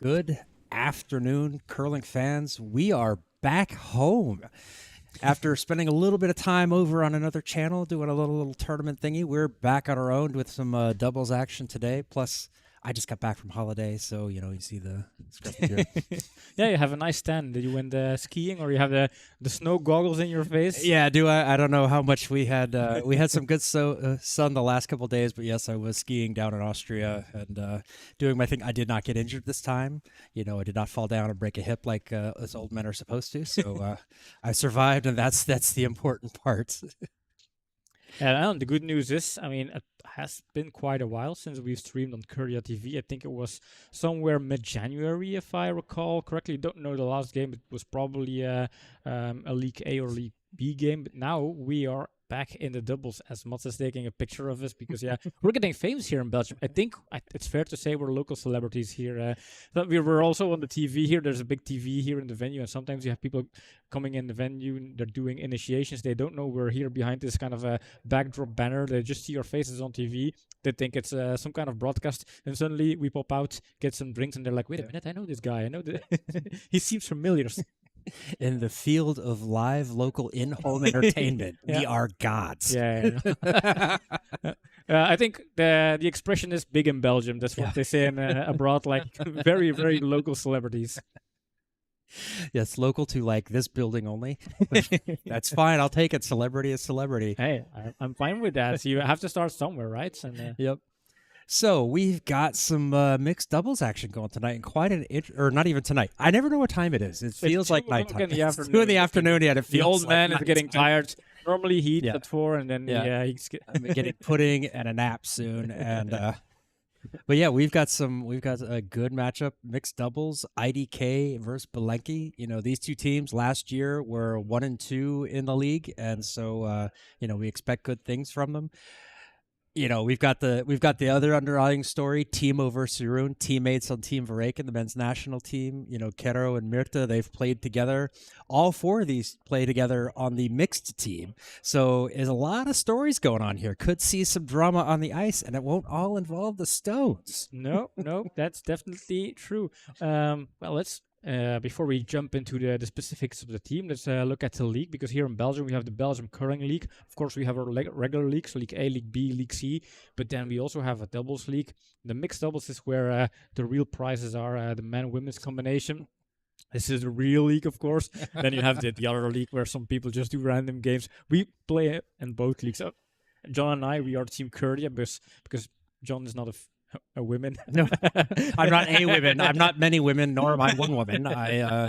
Good afternoon, curling fans. We are back home. After spending a little bit of time over on another channel doing a little tournament thingy, we're back on our own with some doubles action today. Plus, I just got back from holiday, so you see the stuff here. Yeah, you have a nice stand. Did you went skiing, or you have the snow goggles in your face? Yeah, I don't know how much we had. We had some good sun the last couple of days, but yes, I was skiing down in Austria and doing my thing. I did not get injured this time. I did not fall down and break a hip like us old men are supposed to. So I survived, and that's the important part. And the good news is, I mean, it has been quite a while since we've streamed on Curdia TV. I think it was somewhere mid-January, if I recall correctly. Don't know the last game. It was probably a League A or League B game. But now we are back in the doubles, as Mats is taking a picture of us, because we're getting famous here in Belgium. I think it's fair to say we're local celebrities here. But we're also on the TV here. There's a big TV here in the venue, and sometimes you have people coming in the venue and they're doing initiations. They don't know we're here behind this kind of a backdrop banner. They just see our faces on TV. They think it's some kind of broadcast, and suddenly we pop out, get some drinks, and they're like, "Wait a minute, I know this guy. I know that he seems familiar." In the field of live local in-home entertainment, we are gods. I think the expression is big in Belgium. That's what they say abroad, like very, very local celebrities. Yes, local to like this building only. That's fine. I'll take it. Celebrity is celebrity. Hey, I'm fine with that. So you have to start somewhere, right? And, Yep. So we've got some mixed doubles action going tonight, and quite or not even tonight. I never know what time it is. It feels like nighttime. It's 2 in the afternoon. Yeah, it feels the old man like is getting tired. Normally he eats at 4, and then he's I'm getting pudding and a nap soon. And but yeah, we've got a good matchup, mixed doubles, IDK versus Bilenky. These two teams last year were 1 and 2 in the league, and so we expect good things from them. We've got the other underlying story, Timo versus Jeroen, teammates on Team Verreken, the men's national team. Kero and Mirta, they've played together. All 4 of these play together on the mixed team. So there's a lot of stories going on here. Could see some drama on the ice, and it won't all involve the Stones. No, that's definitely true. Well, let's before we jump into the specifics of the team, let's look at the league, because here in Belgium we have the Belgium Curling League. Of course, we have our regular league, so League A, League B, League C, but then we also have a doubles league. The mixed doubles is where the real prizes are, the men-women's combination. This is the real league, of course. Then you have the other league where some people just do random games. We play in both leagues. John and I, we are Team Curdia because John is not a woman. No, I'm not a woman. I'm not many women, nor am I one woman.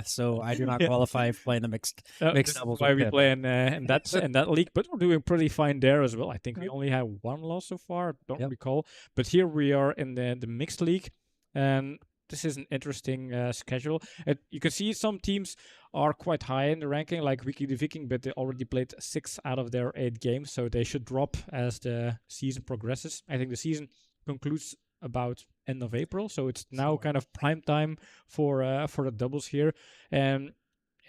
So I do not qualify for playing the mixed doubles. Why we play in that league, but we're doing pretty fine there as well. I think we only have 1 loss so far. Don't recall, but here we are in the mixed league, and this is an interesting schedule. You can see some teams are quite high in the ranking, like Wiki the Viking, but they already played 6 out of their 8 games, so they should drop as the season progresses. I think the season concludes about end of April, so it's now kind of prime time for the doubles here. And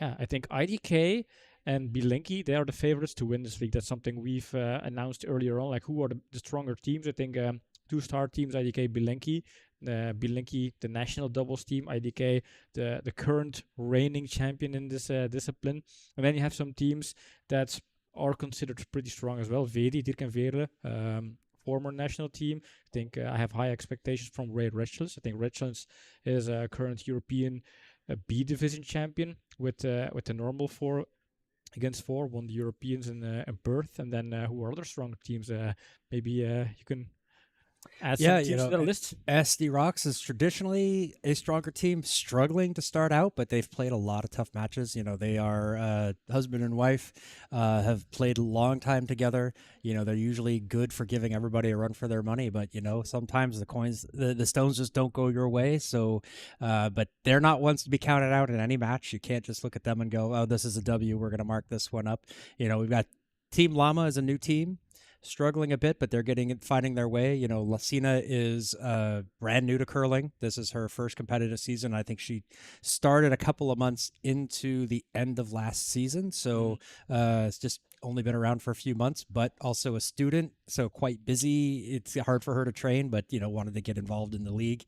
I think IDK and Bilenky, they are the favorites to win this league. That's something we've announced earlier on, like who are the stronger teams. I think 2-star teams, IDK, Bilenky. Bilenky, the national doubles team, IDK, the current reigning champion in this discipline. And then you have some teams that are considered pretty strong as well. Vedi, Dirk and Veerle, former national team. I think I have high expectations from Ray Rechels. I think Rechels is a current European B division champion with the normal 4 against 4, won the Europeans in Perth. And then who are other stronger teams? Maybe you can add some teams to the list. SD Rocks is traditionally a stronger team, struggling to start out, but they've played a lot of tough matches. They are husband and wife, have played a long time together. They're usually good for giving everybody a run for their money, but sometimes the stones just don't go your way. So, but they're not ones to be counted out in any match. You can't just look at them and go, "Oh, this is a W. We're going to mark this one up." We've got Team Llama as a new team, struggling a bit, but they're finding their way. Lacina is brand new to curling. This is her first competitive season. I think she started a couple of months into the end of last season. So it's just only been around for a few months, but also a student, so quite busy. It's hard for her to train, but wanted to get involved in the league.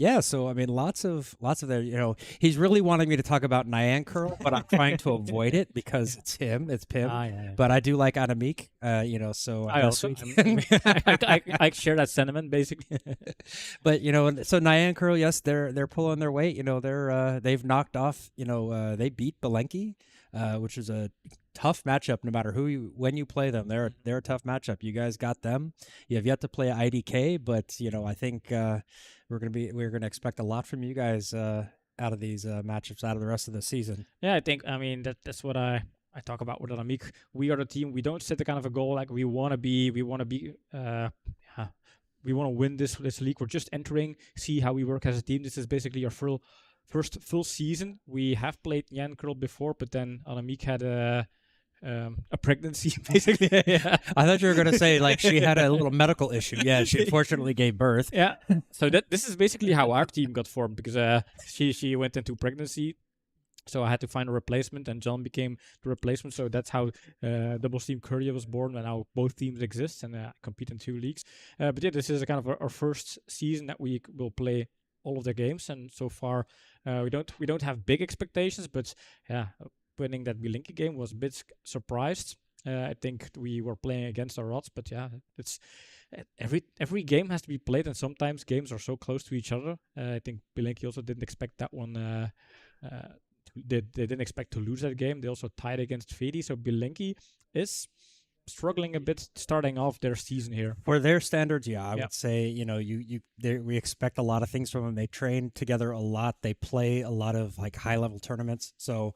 Yeah, so I mean, lots of there. He's really wanting me to talk about Nyan Curl, but I'm trying to avoid it because it's him, it's Pim. Yeah. But I do like Annemiek, so I also I share that sentiment basically. But so Nyan Curl, yes, they're pulling their weight. They've knocked off. They beat Bilenky, which is a tough matchup. No matter when you play them, they're a tough matchup. You guys got them. You have yet to play IDK, but I think we're gonna expect a lot from you guys out of these matchups, out of the rest of the season. Yeah, I mean that's what I talk about with Annemiek. We are the team. We don't set the kind of a goal like we want to be. We want to win this league. We're just entering, see how we work as a team. This is basically our first full season. We have played Nyan Curl before, but then Annemiek had a pregnancy, basically. Yeah. I thought you were going to say like she had a little medical issue. Yeah, she unfortunately gave birth. Yeah. So this is basically how our team got formed, because she went into pregnancy. So I had to find a replacement, and John became the replacement. So that's how Doubles Team Curdia was born, and now both teams exist and compete in 2 leagues. But yeah, this is a kind of our first season that we will play all of the games, and so far we don't have big expectations. But yeah, winning that Bilenky game was a bit surprised. I think we were playing against our odds, but yeah, it's every game has to be played, and sometimes games are so close to each other. I think Bilenky also didn't expect that one. They didn't expect to lose that game. They also tied against Fedi, so Bilenky is struggling a bit starting off their season here. For their standards, yeah, I would say, we expect a lot of things from them. They train together a lot. They play a lot of like high-level tournaments. So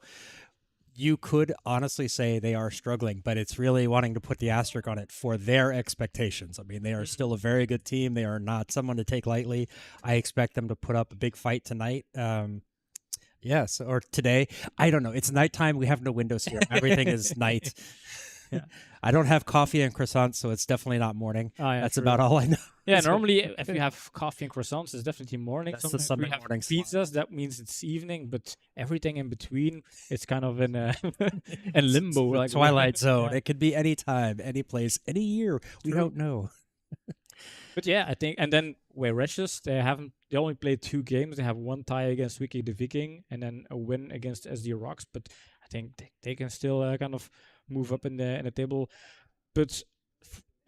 you could honestly say they are struggling, but it's really wanting to put the asterisk on it for their expectations. I mean, they are still a very good team. They are not someone to take lightly. I expect them to put up a big fight tonight. Yes, or today. I don't know. It's nighttime. We have no windows here. Everything is night. Yeah. I don't have coffee and croissants, so it's definitely not morning. That's about all I know. Yeah, normally if you have coffee and croissants, it's definitely morning. That's the Sunday morning pizzas, that means it's evening, but everything in between is kind of in in limbo. Like Twilight Zone. Yeah. It could be any time, any place, any year. We don't know. But yeah, I think, and then Weiretious, they only played 2 games. They have 1 tie against Wiki the Viking, and then a win against SD Rocks. But I think they can still kind of move up in the table. But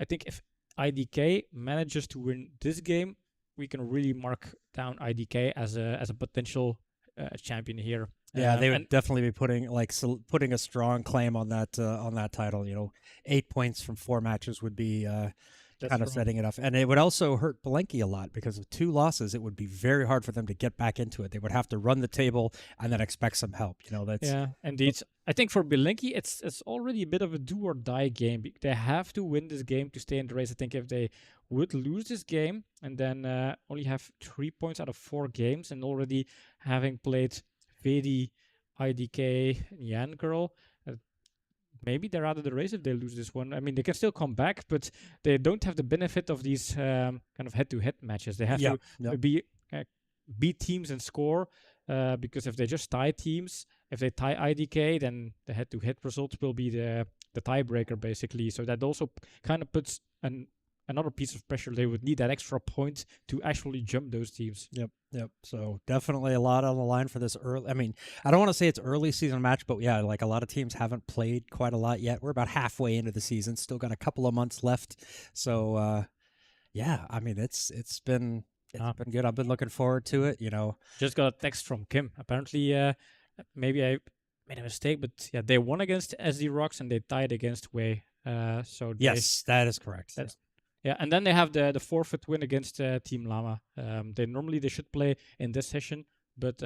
I think if IDK manages to win this game, we can really mark down IDK as a potential champion here. Yeah, they would definitely be putting a strong claim on that title. 8 points from 4 matches would be kind of setting it up. And it would also hurt Bilenky a lot because of 2 losses. It would be very hard for them to get back into it. They would have to run the table and then expect some help. Yeah, indeed. I think for Bilenky, it's already a bit of a do or die game. They have to win this game to stay in the race. I think if they would lose this game and then only have 3 points out of 4 games, and already having played Fedi, IDK, Nyan Curl, maybe they're out of the race if they lose this one. I mean, they can still come back, but they don't have the benefit of these kind of head-to-head matches. They have to beat teams and score, because if they just tie teams, if they tie IDK, then the head-to-head results will be the tiebreaker, basically. So that also kind of puts another piece of pressure. They would need that extra point to actually jump those teams. Yep. So definitely a lot on the line for this early. I mean, I don't want to say it's early season match, but yeah, like a lot of teams haven't played quite a lot yet. We're about halfway into the season, still got a couple of months left. So yeah, I mean, it's been good. I've been looking forward to it. Just got a text from Kim. Apparently, maybe I made a mistake, but yeah, they won against SD Rocks and they tied against Wei. Yes, that is correct. Yeah, and then they have the forfeit win against Team Llama. They should play in this session, but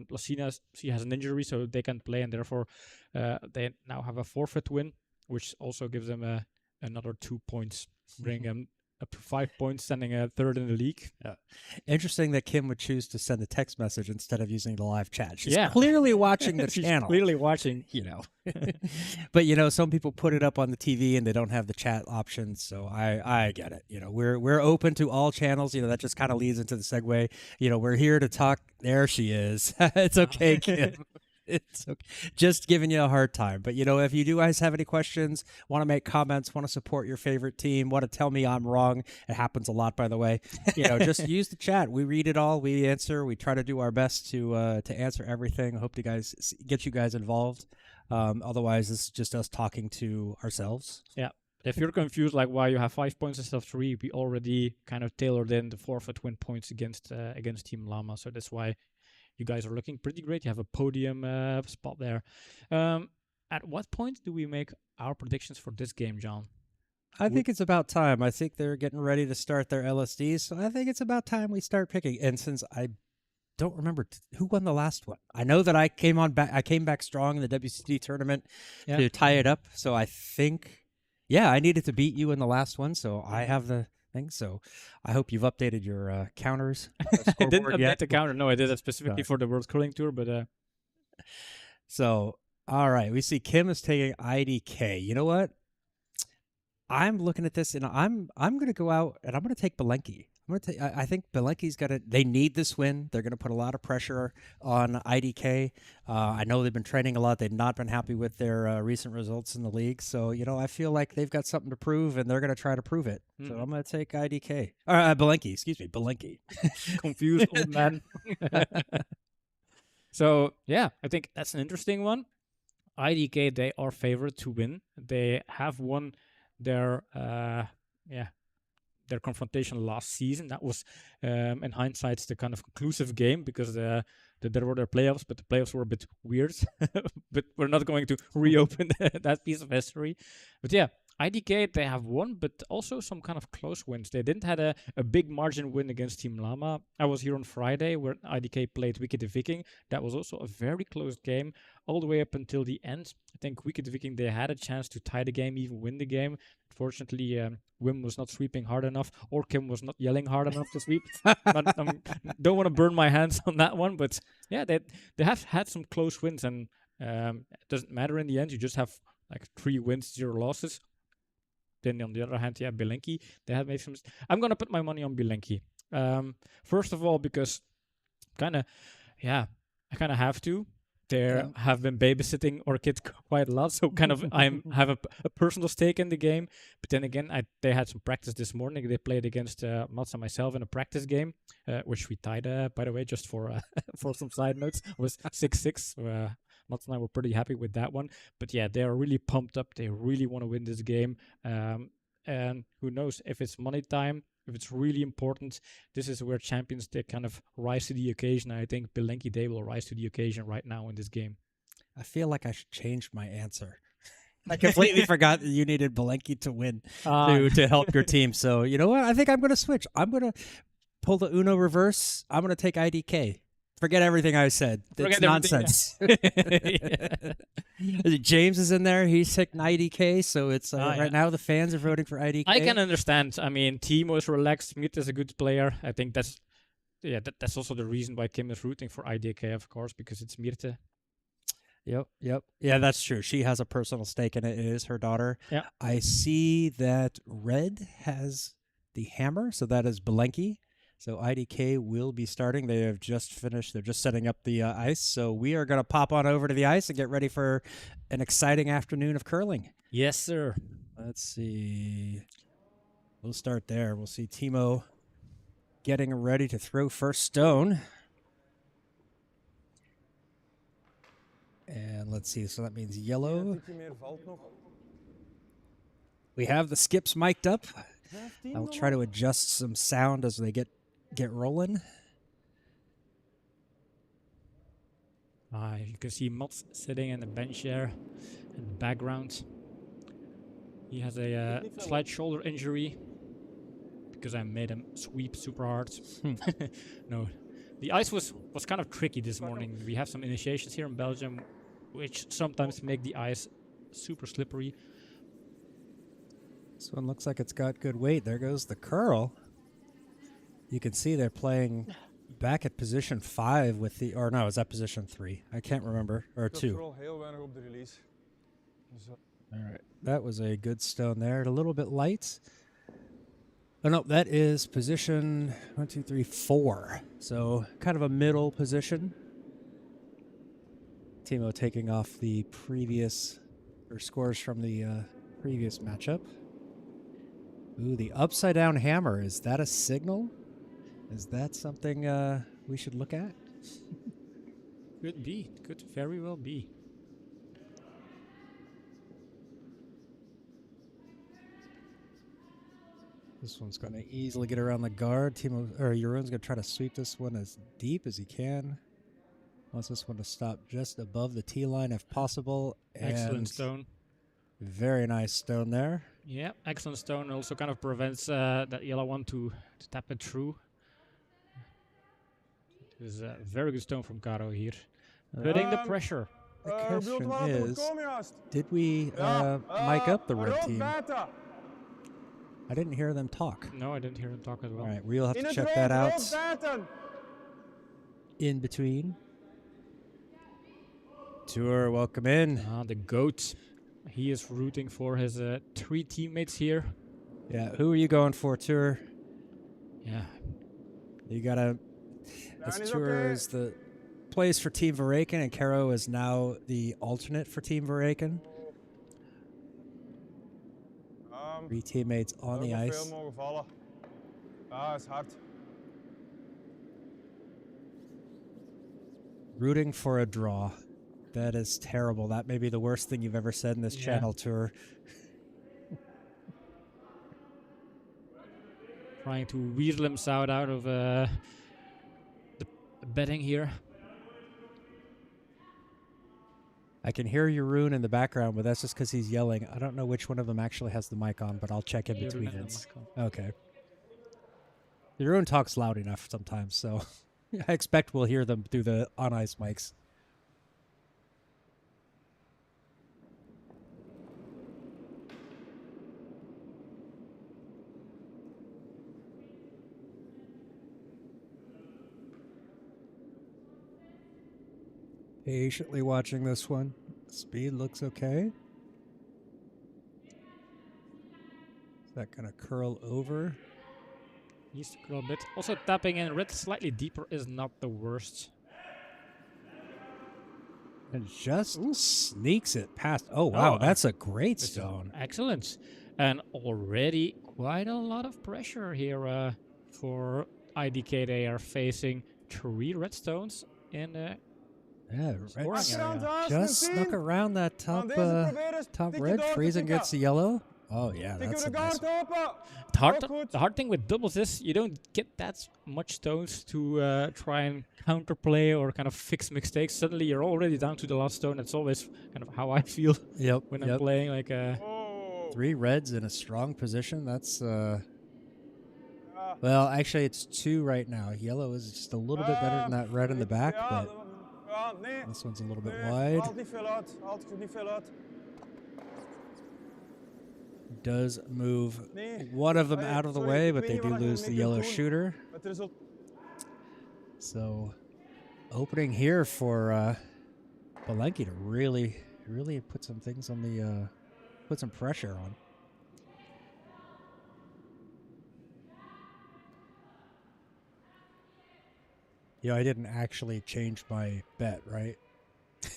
Lucina, she has an injury, so they can't play, and therefore they now have a forfeit win, which also gives them another 2 points, bring them up to 5 points, standing third in the league. Yeah. Interesting that Kim would choose to send a text message instead of using the live chat. She's clearly watching the channel. Clearly watching, But some people put it up on the TV and they don't have the chat options. So I get it. We're open to all channels. That just kind of leads into the segue. We're here to talk. There she is. It's okay, Kim. It's okay. Just giving you a hard time. But, if you do guys have any questions, want to make comments, want to support your favorite team, want to tell me I'm wrong, it happens a lot, by the way, just use the chat. We read it all. We answer. We try to do our best to answer everything. I hope to get you guys involved. Otherwise, this is just us talking to ourselves. Yeah. If you're confused, like why you have 5 points instead of 3, we already kind of tailored in the forfeit win points against Team Llama. So that's why you guys are looking pretty great. You have a podium spot there. At what point do we make our predictions for this game, John? I think it's about time. I think they're getting ready to start their LSDs, so I think it's about time we start picking. And since I don't remember who won the last one, I know that I came back strong in the WCT tournament to tie it up. So I think, I needed to beat you in the last one, so I have the thing. So I hope you've updated your counters. I didn't update the counter. No, I did that specifically for the World Curling Tour, but So, all right, we see Kim is taking IDK. You know what? I'm looking at this, and I'm going to go out, and I'm going to take Bilenky. I think Bilenky's got to. They need this win. They're going to put a lot of pressure on IDK. I know they've been training a lot. They've not been happy with their recent results in the league. So I feel like they've got something to prove, and they're going to try to prove it. So I'm going to take IDK. Bilenky. Excuse me, Bilenky. Confused old man. So I think that's an interesting one. IDK, they are favored to win. They have won their confrontation last season. That was, in hindsight, the kind of conclusive game because there were their playoffs, but the playoffs were a bit weird. But we're not going to reopen that piece of history. But IDK, they have won, but also some kind of close wins. They didn't have a big margin win against Team Llama. I was here on Friday where IDK played Wicked the Viking. That was also a very close game all the way up until the end. I think Wicked the Viking, they had a chance to tie the game, even win the game. Unfortunately, Wim was not sweeping hard enough, or Kim was not yelling hard enough to sweep. Don't want to burn my hands on that one, but they have had some close wins, and it doesn't matter in the end. You just have like 3 wins, 0 losses. Then on the other hand, Bilenky, they have made some. I'm gonna put my money on Bilenky. First of all, because I kind of have to. They have been babysitting our kids quite a lot, so kind of I have a personal stake in the game. But then again, they had some practice this morning. They played against Mats and myself in a practice game, which we tied, by the way, just for for some side notes. It was 6-6. Mats and I were pretty happy with that one. But they are really pumped up. They really want to win this game. And who knows, if it's money time, if it's really important, this is where champions, they kind of rise to the occasion. I think Bilenky, they will rise to the occasion right now in this game. I feel like I should change my answer. I completely forgot that you needed Bilenky to win to help your team. So you know what? I think I'm going to switch. I'm going to pull the Uno reverse. I'm going to take IDK. Forget everything I said. It's nonsense. James is in there. He's taking IDK, so it's right now the fans are voting for IDK. I can understand. I mean, Timo is relaxed. Mirte is a good player. I think that's also the reason why Kim is rooting for IDK, of course, because it's Mirte. Yep. Yeah, that's true. She has a personal stake in it. It is her daughter. Yeah. I see that Red has the hammer, so that is Bilenky. So IDK will be starting. They have just finished. They're just setting up the ice. So we are going to pop on over to the ice and get ready for an exciting afternoon of curling. Yes, sir. Let's see. We'll start there. We'll see Timo getting ready to throw first stone. And let's see. So that means yellow. We have the skips mic'd up. I'll try to adjust some sound as they get rolling. You can see Mats sitting in the bench there in the background. He has a slight shoulder injury because I made him sweep super hard. No, the ice was kind of tricky this morning. We have some initiations here in Belgium, which sometimes make the ice super slippery. This one looks like it's got good weight. There goes the curl. You can see they're playing back at position 5 with the, or no, is that position 3? I can't remember, or 2. All right, that was a good stone there. A little bit light. Oh no, that is position 1, 2, 3, 4. So kind of a middle position. Timo taking off the previous, or scores from the previous matchup. Ooh, the upside down hammer. Is that a signal? Is that something we should look at? Could be. Could very well be. This one's going to easily get around the guard. Timo, or Jeroen's going to try to sweep this one as deep as he can. Wants this one to stop just above the T line if possible. Excellent stone. Very nice stone there. Yeah, excellent stone. Also kind of prevents that yellow one to tap it through. It is a very good stone from Caro here. Putting the pressure. The question is, did we mic up the red team? I didn't hear them talk. No, I didn't hear them talk as well. All right, we'll have to check that out in between. Tour, welcome in. The GOAT. He is rooting for his 3 teammates here. Yeah, who are you going for, Tour? Yeah. You gotta... This Tour is the plays for Team Verreken, and Caro is now the alternate for Team Verreken. 3 teammates on the ice. Rooting for a draw. That is terrible. That may be the worst thing you've ever said in this channel, Tour. Trying to weasel himself out of the betting here. I can hear Jeroen in the background, but that's just because he's yelling. I don't know which one of them actually has the mic on, but I'll check in between it. Okay. Jeroen talks loud enough sometimes, so I expect we'll hear them through the on-ice mics. Patiently watching this one. Speed looks okay. Is that going to curl over? Needs to curl a bit. Also tapping in red slightly deeper is not the worst. And just sneaks it past. Oh, wow. That's a great stone. Excellent. And already quite a lot of pressure here for IDK. They are facing 3 red stones in the just snuck around that top red, freezing against the yellow. Oh yeah, that's a nice one. The hard thing with doubles is you don't get that much stones to try and counterplay or kind of fix mistakes. Suddenly you're already down to the last stone. That's always kind of how I feel when I'm playing. Like 3 reds in a strong position. That's well, actually it's 2 right now. Yellow is just a little bit better than that red in the back, but this one's a little bit wide. Does move one of them out of the way, but they do lose the yellow shooter. So, opening here for Bilenky to really put some things on the, put some pressure on. Yeah, I didn't actually change my bet, right?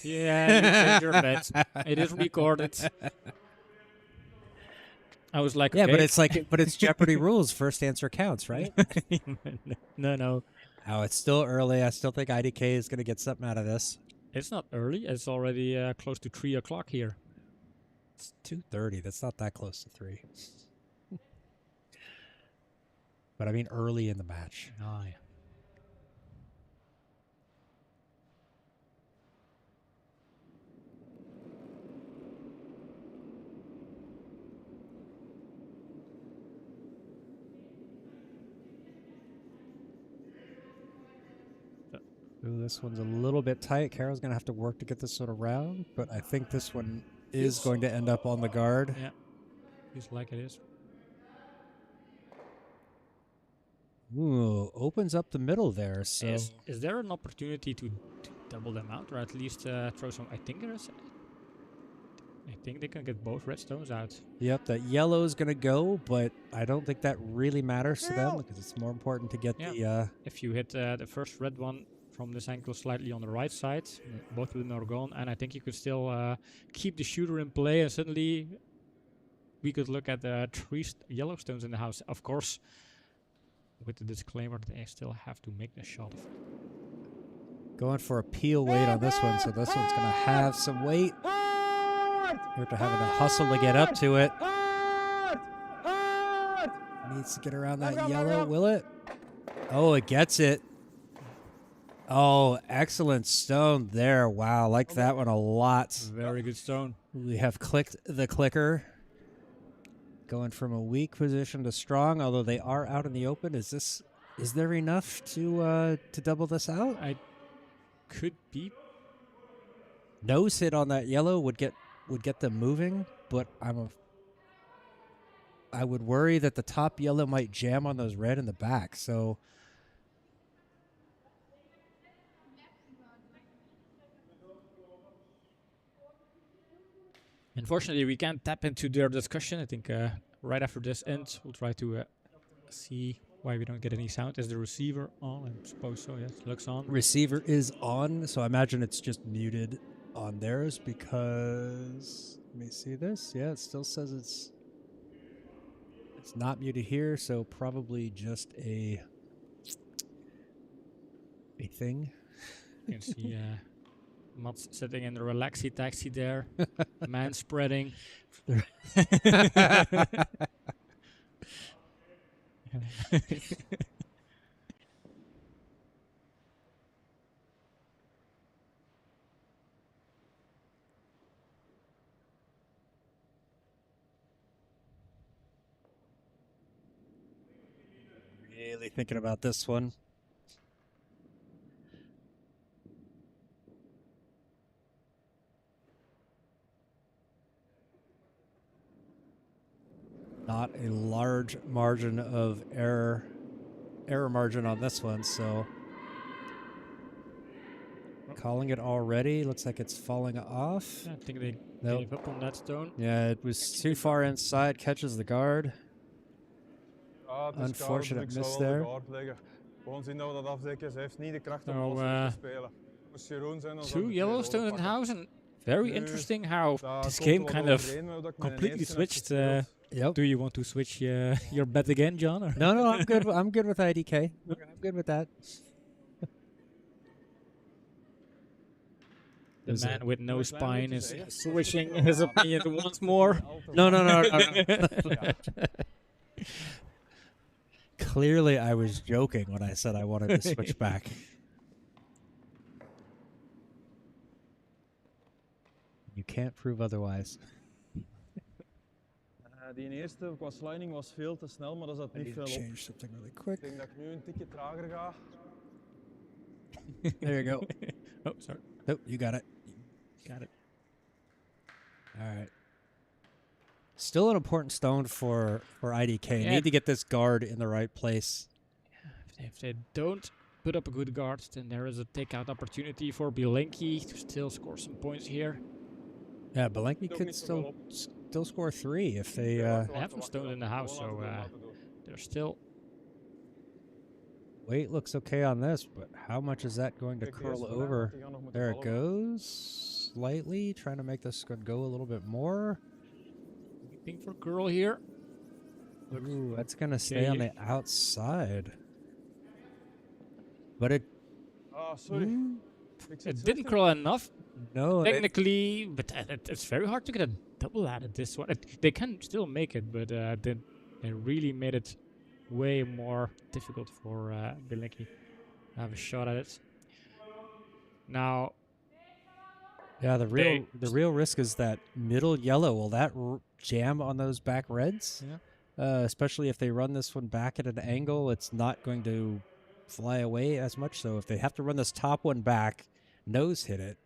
Yeah, you changed your bet. It is recorded. I was like, yeah, okay. but it's Jeopardy rules. First answer counts, right? No. Oh, it's still early. I still think IDK is going to get something out of this. It's not early. It's already close to 3 o'clock here. It's 2:30. That's not that close to 3. But I mean early in the match. Oh, yeah. Ooh, this one's a little bit tight. Caro's going to have to work to get this one around, but I think this one is going to end up on the guard. Yeah, feels like it is. Ooh, opens up the middle there. So is there an opportunity to double them out, or at least throw some? I think they can get both red stones out. Yep, that yellow is going to go, but I don't think that really matters to them because it's more important to get the... If you hit the first red one from this angle slightly on the right side. Both of them are gone, and I think you could still keep the shooter in play, and suddenly we could look at the 3 yellow stones in the house. Of course, with the disclaimer that they still have to make the shot. Going for a peel weight on this one, so this one's going to have some weight. After having to hustle to get up to it. Needs to get around that yellow, will it? Oh, it gets it. Oh, excellent stone there. Wow, like that one a lot. Very good stone. We have clicked the clicker. Going from a weak position to strong, although they are out in the open. Is there enough to double this out? I could be. Nose hit on that yellow would get them moving, but I would worry that the top yellow might jam on those red in the back. So Unfortunately, we can't tap into their discussion. I think right after this ends, we'll try to see why we don't get any sound. Is the receiver on? I suppose so, yes. Looks on. receiver is on, so I imagine it's just muted on theirs because, let me see this. Yeah, it still says it's not muted here, so probably just a thing. You can see Mats sitting in the relaxy taxi there. Man spreading. Really thinking about this one. Not a large margin of error margin on this one, so calling it already. Looks like it's falling off. Yeah, I think they Nope. gave up on that stone. Yeah, it was too far inside, catches the guard. Unfortunate miss there. Two yellow stones in the house, and very interesting how this game kind of completely switched. Yep. Do you want to switch your bet again, John? Or? No, I'm good. I'm good with IDK. I'm good with that. The man with no spine is switching his opinion once more. No. Clearly, I was joking when I said I wanted to switch back. You can't prove otherwise. Die eerste qua sliding was veel te snel, maar dat zat niet veel op. Change something really quick. Ik denk dat ik nu een tikje trager ga. There you go. Oh, sorry. Oh, you got it. Got it. All right. Still an important stone for IDK. Yeah. Need to get this guard in the right place. If they don't put up a good guard, then there is a takeout opportunity for Bilenky to still score some points here. Yeah, Bilenky could still score 3 if they. They have some stones in the house, so they're still. Weight looks okay on this, but how much is that going to curl over? There it goes. Slightly, trying to make this go a little bit more. Anything for girl here? Ooh, that's going to stay on the outside. But it... Sorry. It didn't curl enough. No. Technically, but it's very hard to get a double out of this one. They can still make it, but they really made it way more difficult for Bilenky to have a shot at it. Now, yeah, the real risk is that middle yellow. Will that jam on those back reds? Yeah. Especially if they run this one back at an angle, it's not going to fly away as much. So if they have to run this top one back, nose hit it.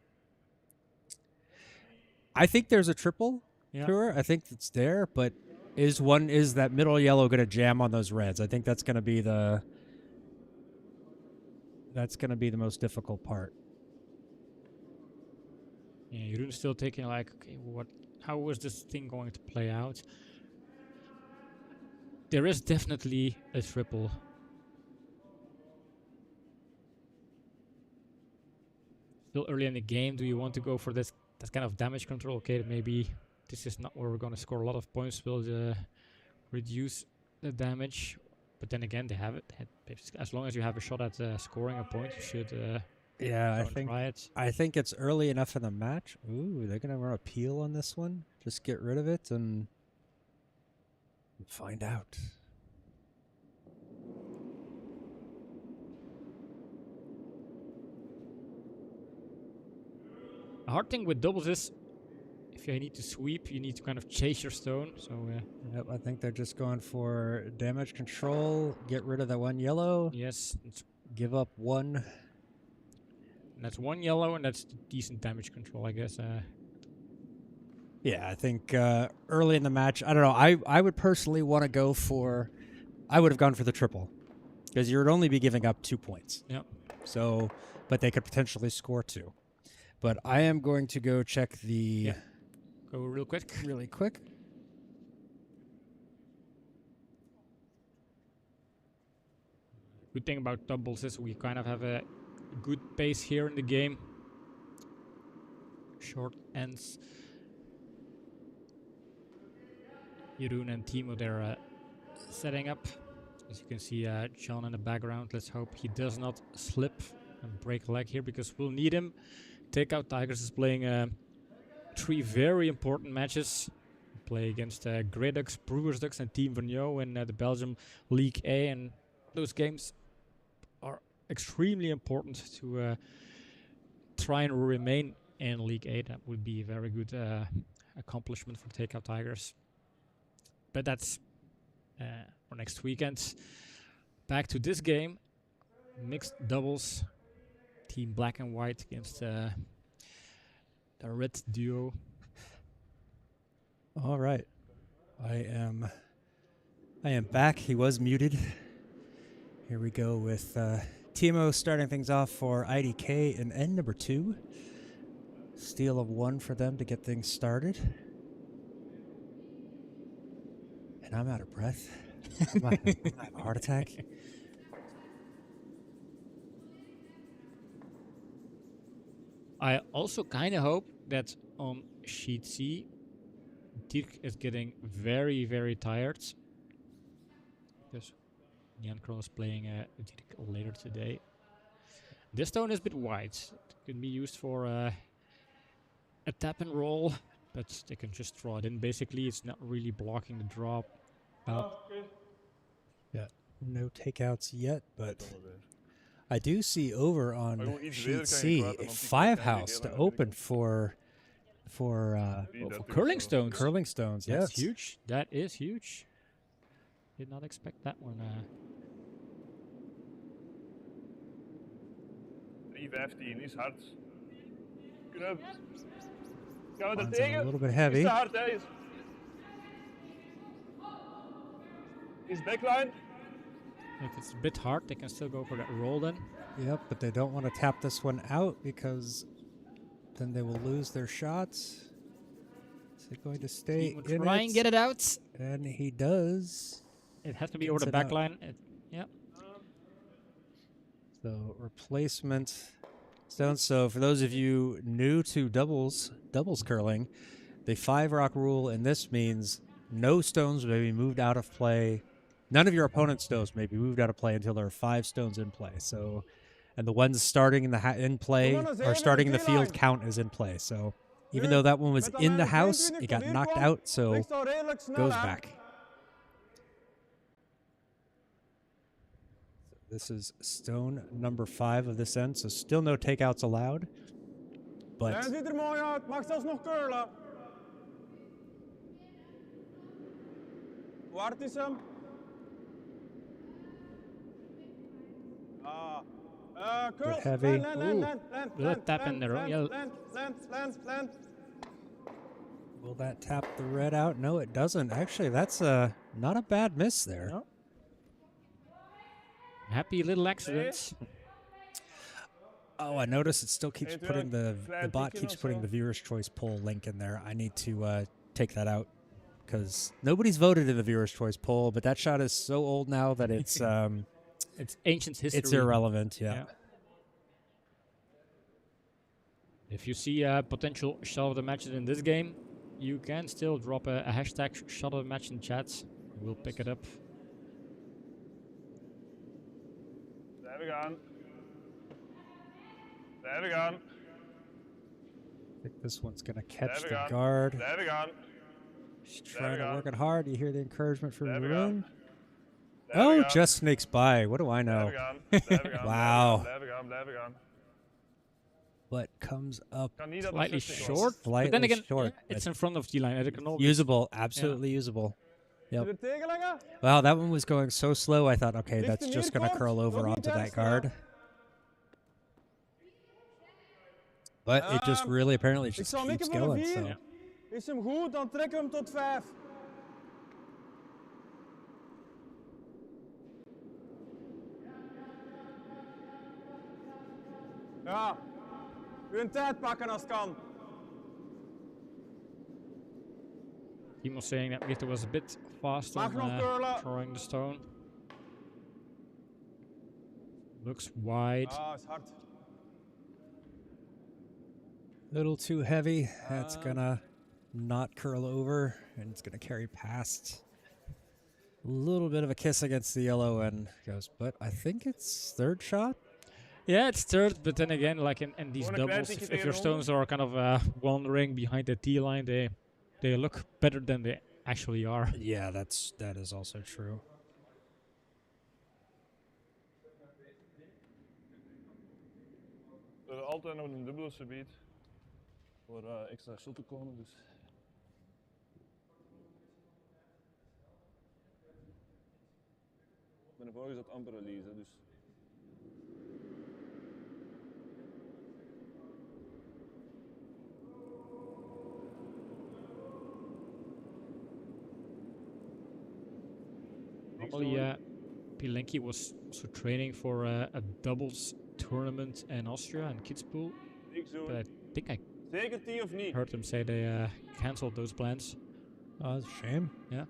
I think there's a triple to her. I think it's there, but is that middle yellow going to jam on those reds? I think that's going to be the most difficult part. Yeah, Jeroen's still taking like, okay, how was this thing going to play out? There is definitely a triple. still early in the game. Do you want to go for that kind of damage control? Okay, maybe this is not where we're going to score a lot of points. We'll reduce the damage. But then again, they have it. As long as you have a shot at scoring a point, you should Yeah, try it. I think it's early enough in the match. Ooh, they're going to run a peel on this one. Just get rid of it and find out. A hard thing with doubles is if you need to sweep, you need to kind of chase your stone. So Yep, I think they're just going for damage control. Get rid of that one yellow. yes, Give up one. and that's one yellow, and that's decent damage control, I guess. Yeah, I think early in the match, I don't know. I would personally want to go for. I would have gone for the triple, because you would only be giving up 2 points. Yep. So, but they could potentially score 2. But I am going to go check the. Yeah. Go real quick. Really quick. Good thing about doubles is we kind of have a good pace here in the game. Short ends. Jeroen and Timo, they're setting up. As you can see, John in the background. Let's hope he does not slip and break a leg here, because we'll need him. Takeout Tigers is playing 3 very important matches. Play against Grey Ducks, Brewers Ducks, and Team Vernio in the Belgium League A, and those games are extremely important to try and remain in League A. That would be a very good accomplishment for Takeout Tigers. But that's for next weekend. Back to this game. Mixed doubles. Team Black and White against the Red Duo. All right. I am back. He was muted. Here we go with Timo starting things off for IDK and end number 2. Steal of 1 for them to get things started. And I'm out of breath. I have a heart attack. I also kind of hope that on sheet C, Dirk is getting very, very tired. Because Jan Kroon is playing Dirk later today. This stone is a bit wide. It can be used for a tap and roll, but they can just draw it in. Basically, it's not really blocking the drop. Yeah, no takeouts yet, but I do see over on sheet C a 5-house to open for curling stones. Curling stones, yes. That's huge. That is huge. Did not expect that one. 3-15 is hard. Gaan we er One's tegen? a little bit heavy. Is te hard, hè? Is backline. If it's a bit hard, they can still go for that roll then. Yep, but they don't want to tap this one out because then they will lose their shots. Is it going to stay in Try and get it out. And he does. It has to be Gets over the it back out. line. Yeah. So replacement stones. So for those of you new to doubles curling, the 5-rock rule in this means no stones may be moved out of play. None of your opponent's stones may be moved out of play until there are 5 stones in play. So, and the ones starting in the in play or starting in the field count as in play. So, even though that one was in the house, it got knocked out. So, goes back. This is stone number 5 of this end. So, still no takeouts allowed. But Den ziet er mooi uit, mag zelfs nog curlen. Hoe hard is hem? Curl. Bit heavy. Good tap in the row. Yeah. Land. will that tap the red out? No, it doesn't. Actually, that's not a bad miss there. No. Happy little accidents. Oh, I noticed it still keeps putting the bot keeps putting the viewer's choice poll link in there. I need to take that out because nobody's voted in the viewer's choice poll, but that shot is so old now that it's it's ancient history. it's irrelevant. Yeah. If you see a potential shot of the matches in this game, you can still drop a hashtag shot of the match in chats. We'll pick it up. Blijven gaan. Blijven gaan. I think this one's going to catch Blijven the gaan. guard. Blijven gaan. She's trying to work it hard. You hear the encouragement from Blijven Maroon. Blijven Oh, gaan. just sneaks by. What do I know? Blijven gaan. Blijven gaan. Wow. Blijven gaan. Blijven gaan. What comes up Kan niet dat het Slightly 60 was. short. But slightly then again, short. yeah, it's in front of D-line. It can always Usable. Absolutely usable. Yep. Er tegen leggen? Wow, that one was going so slow. I thought, okay, Ligt that's hem just hier going to kort? curl over Nog niet onto that extra? guard. But it just really apparently Ik just zou keeps mikken voor een going. 4. So. Is hem goed, dan trekken we hem tot 5. Ja, uw tijd pakken als het kan. Team was saying that Richter was a bit fast Mag nog on curlen. throwing the stone. Looks wide. Ah, is hard. Little too heavy. That's gonna not curl over, and it's gonna carry past. A little bit of a kiss against the yellow and goes, but I think it's third shot. Yeah, it's third, but then again, like in these Gewoon een klein doubles, tikje if tegen your de stones are kind of wandering behind the T line, they look better than they actually are. Yeah, that is also true. We hebben altijd nog een dubbele subiet voor extra shot te komen. Dus. Ik ben ervoor gezet amper release, dus. Normally, Bilenky was also training for a doubles tournament in Austria and Kitzbühel, Niks doen. but I think I Zeker 10 of niet? heard them say they cancelled those plans. Oh, that's a shame. Yeah.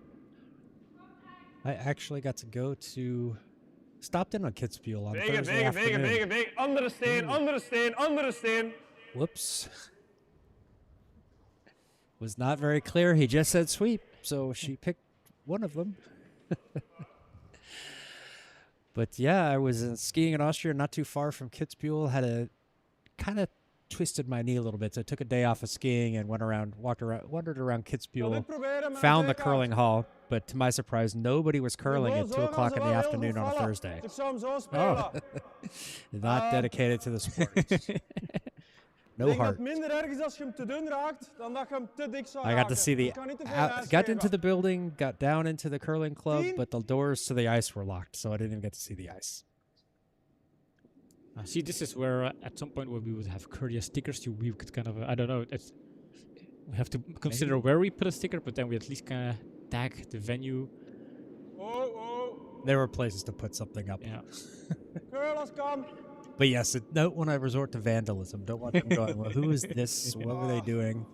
I actually got to go to... Stopped in on Kitzbühel on Wegen, Thursday wegen, afternoon. wegen, wegen, wegen. Andere steen, andere steen, andere steen. Whoops. Was not very clear. He just said sweep, so she picked one of them. But yeah, I was skiing in Austria, not too far from Kitzbühel. Had a kind of twisted my knee a little bit, so I took a day off of skiing and wandered around Kitzbühel. Found the curling hall, but to my surprise, nobody was curling at 2 o'clock in the afternoon on a Thursday. Ik zou hem zo spelen. Not dedicated to the sport. Ik No denk dat heart. het minder erg is als je hem te dun raakt, dan dat je hem te dik zou I raken. got to see Je the kan niet te veel ijs got into geven. the building, got down into the curling club, 10. but the doors to the ice were locked, so I didn't even get to see the ice. See, this is where at some point where we would have Curdia stickers, we could kind of, I don't know, we have to consider where we put a sticker, but then we at least kind of tag the venue. Oh, There were places to put something up. Yeah. curl als kan. But yes, note when I resort to vandalism. Don't want them going, well, who is this? What were they doing?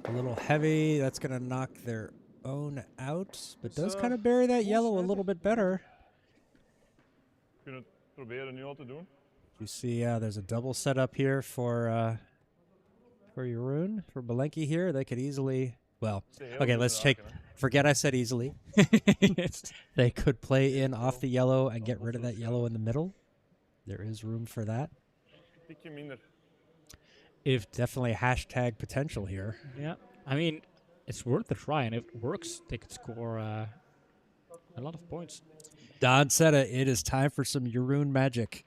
A little heavy. That's going to knock their own out, but does kind of bury that yellow a little bit better. We kunnen het proberen nu al te doen. You see, there's a double setup here for Jeroen, for Bilenky here. They could easily, well, okay, let's take, forget I said easily. They could play in off the yellow and get rid of that yellow in the middle. There is room for that. Tikje minder. If Definitely hashtag potential here. Yeah, I mean, it's worth a try, and if it works, they could score a lot of points. Don said it is time for some Jeroen magic.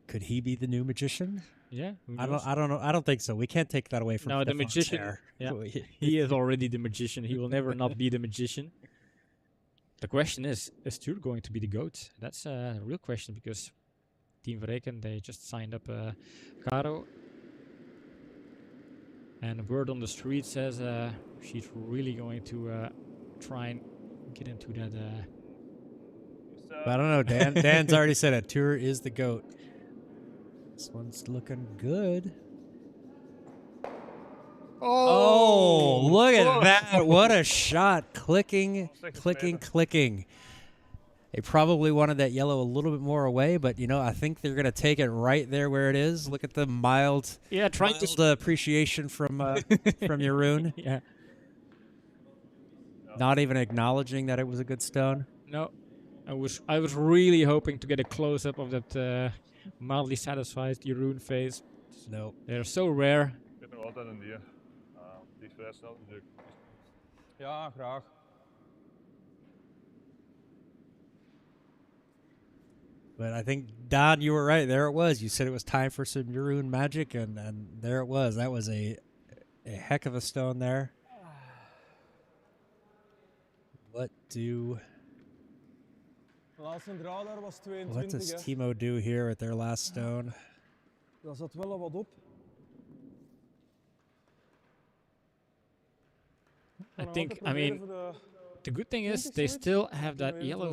Could he be the new magician? Yeah, who I knows? don't know. I don't think so. We can't take that away from No, the Stefan's magician. hair. Yeah, he is already the magician. He will never not be the magician. The question is Stuart going to be the GOAT? That's a real question because Team Verreken, they just signed up Caro. And word on the street says she's really going to try and get into that. I don't know. Dan's already said it. Tour is the GOAT. This one's looking good. Oh, look at that. What a shot. Clicking, clicking, clicking. They probably wanted that yellow a little bit more away, but you know, I think they're gonna take it right there where it is. Look at the mild, trying mild appreciation from Jeroen. Yeah. Not even acknowledging that it was a good stone. No, I was really hoping to get a close up of that mildly satisfied Jeroen face. Nope. They're so rare. Ik zit nog altijd in die. Die is vrij snel natuurlijk. Ja, graag. But I think, Don, you were right. There it was. You said it was time for some Jeroen magic, and there it was. That was a heck of a stone there. What do... De laatste draw daar was 22. What does hè. Timo do here at their last stone? Daar zat wel wat op. I think, I mean, the good thing is they still have that yellow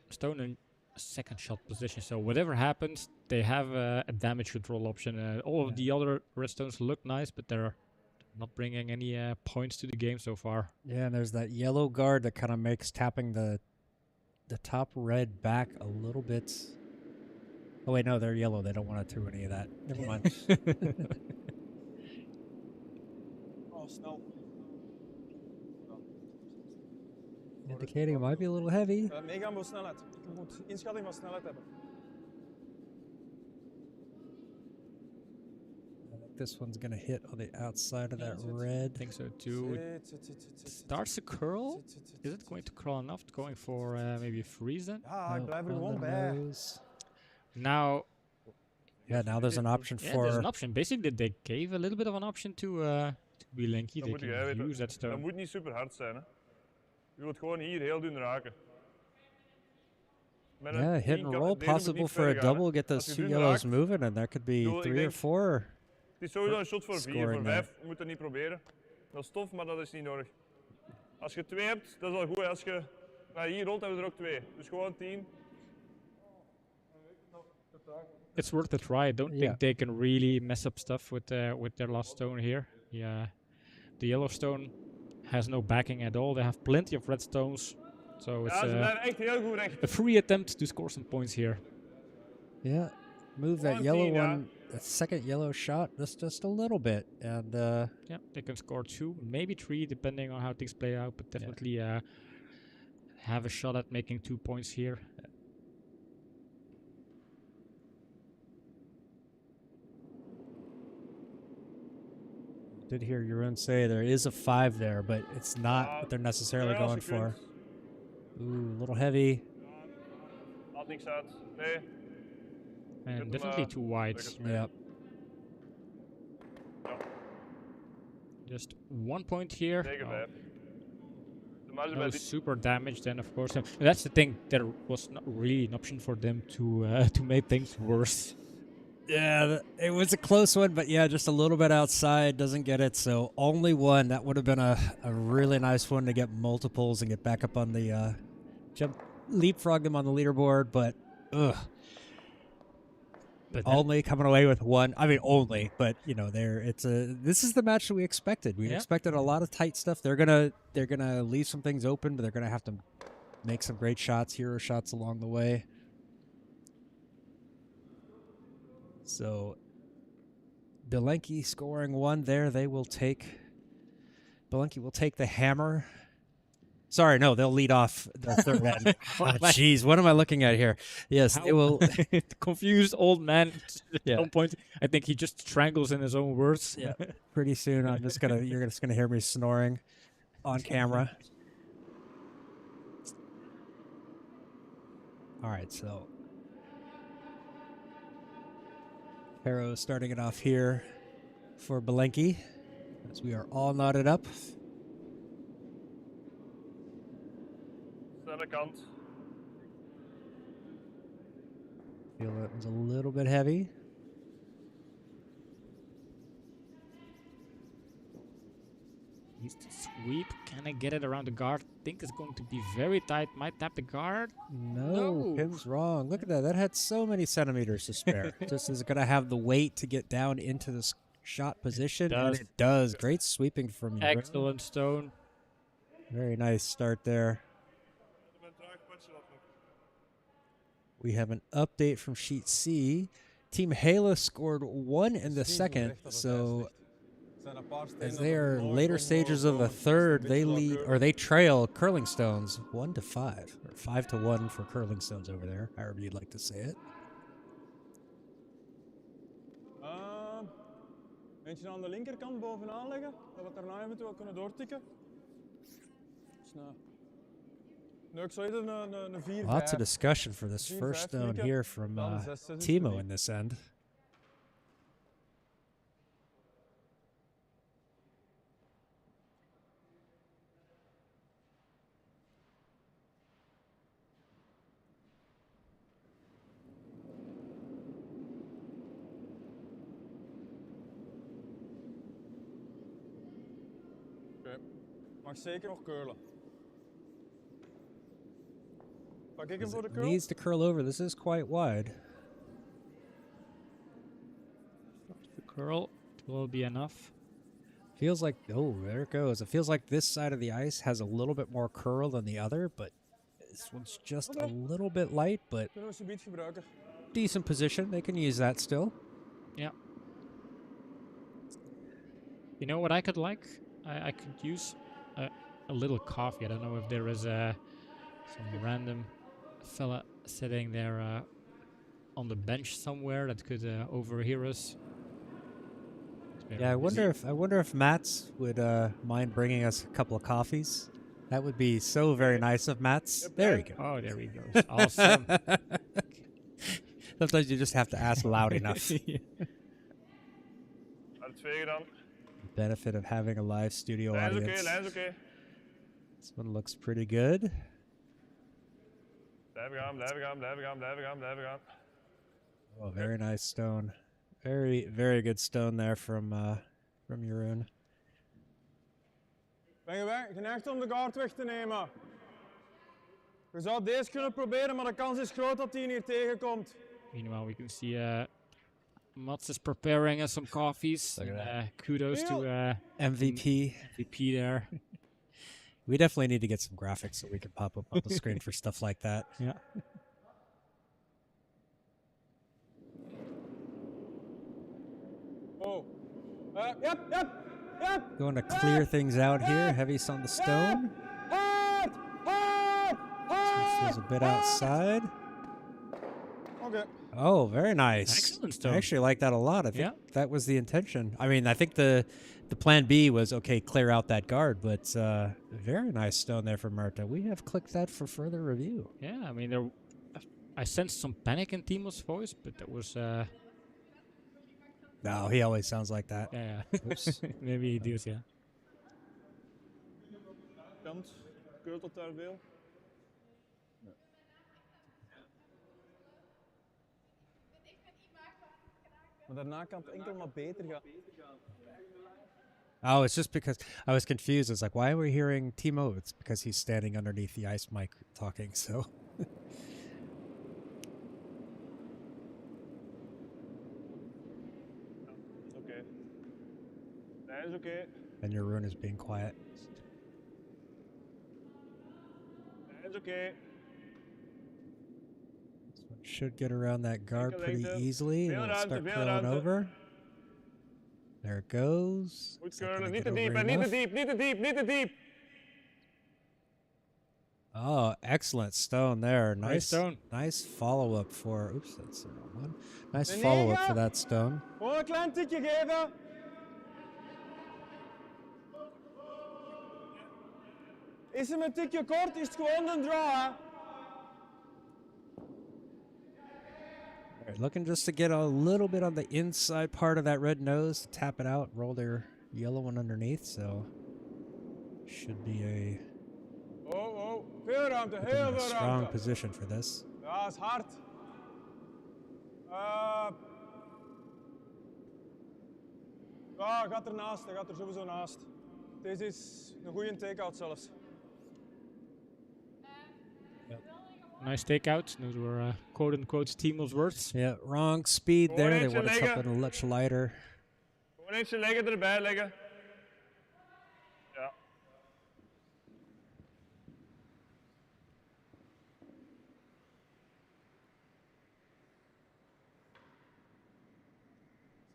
stone in second shot position. So whatever happens, they have a damage control option. All of the other red stones look nice, but they're not bringing any points to the game so far. Yeah, and there's that yellow guard that kind of makes tapping the top red back a little bit. Oh wait, no, they're yellow. They don't want to do any of that. Never mind. Oh, snel. Indicating it might be a little heavy. Meegaan voor snelheid. Je moet inschatting van snelheid hebben. I think this one's going to hit on the outside of that red. I think so too. Starts to curl. Is it going to curl enough? Going for maybe a freeze then? Ja, ik No, blijf er on gewoon the bij. nose. Now, Yeah, now there's an option yeah, there's for... an option. Basically, they gave a little bit of an option to Bilenky. Dan They moet jij can weten, use that dat stone. moet niet super hard zijn. Hè. Je wilt gewoon hier heel dun raken. Met een Yeah, hit één and kant- roll, deze moet possible niet for a ver gaan, hè. double. Get Als those je two dun yellows raakt, moving, and there could be bedoel, ik 3 or denk- 4. Het is sowieso een shot voor 4, Scoring voor there. 5 moet je niet proberen. Dat is tof, maar dat is niet nodig. Als je 2 hebt, dat is al goed. Als je hier rolt, hebben we er ook 2. Dus gewoon 10. It's worth a try. I don't Yeah. think they can really mess up stuff with their last stone here. Yeah, the yellow stone has no backing at all. They have plenty of red stones, so it's Ja, ze blijven echt heel goed recht. a free attempt to score some points here. Yeah, move that 1-10, yellow yeah. one, that second yellow shot, just a little bit, and Yeah, they can score 2, maybe 3, depending on how things play out. But definitely have a shot at making 2 points here. did hear Jeroen say there is a 5 there, but it's not what they're necessarily Ja, als going je for. kunt. Ooh, a little heavy. Haalt niks uit. Nee. And hem, definitely 2 wides. lekker. Yep. Just 1 point here. Tegen Oh, 5. De marge no bij die... super damage then, of course. And that's the thing. There was not really an option for them to make things worse. Yeah, it was a close one, but yeah, just a little bit outside, doesn't get it. So only one. That would have been a really nice one to get multiples and get back up on the leapfrog them on the leaderboard. But But only coming away with one. I mean, only, but you know, this is the match that we expected. We Yeah. expected a lot of tight stuff. They're gonna leave some things open, but they're gonna have to make some great shots, hero shots along the way. So, Bilenky scoring 1 there. Bilenky will take the hammer. Sorry, no, they'll lead off the third end. Jeez, what am I looking at here? Yes, they will. confused old man at Yeah. some point. I think he just strangles in his own words. Yeah, pretty soon you're just gonna hear me snoring on camera. All right, so Hero starting it off here for Bilenky as we are all knotted up. Snelle kant. Feel that was a little bit heavy. Needs to sweep. Can I get it around the guard? Think it's going to be very tight. Might tap the guard. No, No. Pim's wrong. Look at that. That had so many centimeters to spare. Just is going to have the weight to get down into the shot position. And does. it does. Great sweeping from you. Excellent stone. Very nice start there. We have an update from Sheet C. Team Halo scored 1 in the second, so as they are later stages of a third, they lead, or they trail Curling Stones 1-5, or 5-1 for Curling Stones over there, however you'd like to say it. Eentje aan de linkerkant bovenaan leggen, dat we het daarna eventueel kunnen doortikken. No, ik zou eerder een 4-5. Lots of discussion for this first stone here from Timo in this end. Mag zeker nog curlen. Pak ik hem voor de curl? Needs to curl over. This is quite wide. The curl will be enough. Feels like, oh, there it goes. It feels like this side of the ice has a little bit more curl than the other, but this one's just a little bit light, but decent position. They can use that still. Yeah. You know what I could like? I could use a little coffee. I don't know if there is some random fella sitting there on the bench somewhere that could overhear us. Yeah, I wonder if Mats would mind bringing us a couple of coffees. That would be so very nice of Mats. There you go. Oh, there we go. Awesome. Sometimes you just have to ask loud enough. Benefit of having a live studio audience. Okay. This one looks pretty good. Oh, very nice stone. Very, very good stone there from Jeroen. Ben je geneigd om de guard weg te nemen? Je zou deze kunnen proberen, maar de kans is groot dat hij hier tegenkomt. Meanwhile, we can see Mats is preparing us some coffees. Kudos to MVP there. We definitely need to get some graphics so we can pop up on the screen for stuff like that. Yeah. Oh. Yep. Going to clear things out here. Heavy's on the stone. Feels a bit outside. Okay. Oh, very nice. Excellent stone. I actually like that a lot. I think that was the intention. I mean, I think the plan B was, okay, clear out that guard, but very nice stone there from Murta. We have clicked that for further review. Yeah, I mean, I sensed some panic in Timo's voice, but that was... No, he always sounds like that. Yeah. Maybe he does, yeah. Kant, keurt dat daar veel? Maar daarna kan het enkel maar beter gaan. Oh, it's just because I was confused. It's like, why are we hearing Timo? It's because he's standing underneath the ice mic talking, so... That is okay. And Jeroen is being quiet. That is okay. This one should get around that guard pretty easily. And it'll start curling over. There it goes. Goed curlen, niet te diep. Oh, excellent stone there. Nice stone. Nice follow-up for... Oops, that's the wrong one. Nice follow-up for that stone. Gewoon een klein tikje geven. Is hem een tikje kort, is het gewoon een draw. Right, looking just to get a little bit on the inside part of that red nose to tap it out, roll their yellow one underneath, so should be a Veel ruimte, heel veel ruimte. Strong position for this. Ja, is hard. Ja, gaat ernaast, hij gaat er sowieso naast. Deze is een goede take-out zelfs. Nice takeout. Those were quote-unquote Timo's words. Yeah, wrong speed there. They want something much lighter. Gewoon eentje leggen, erbij leggen. Ja.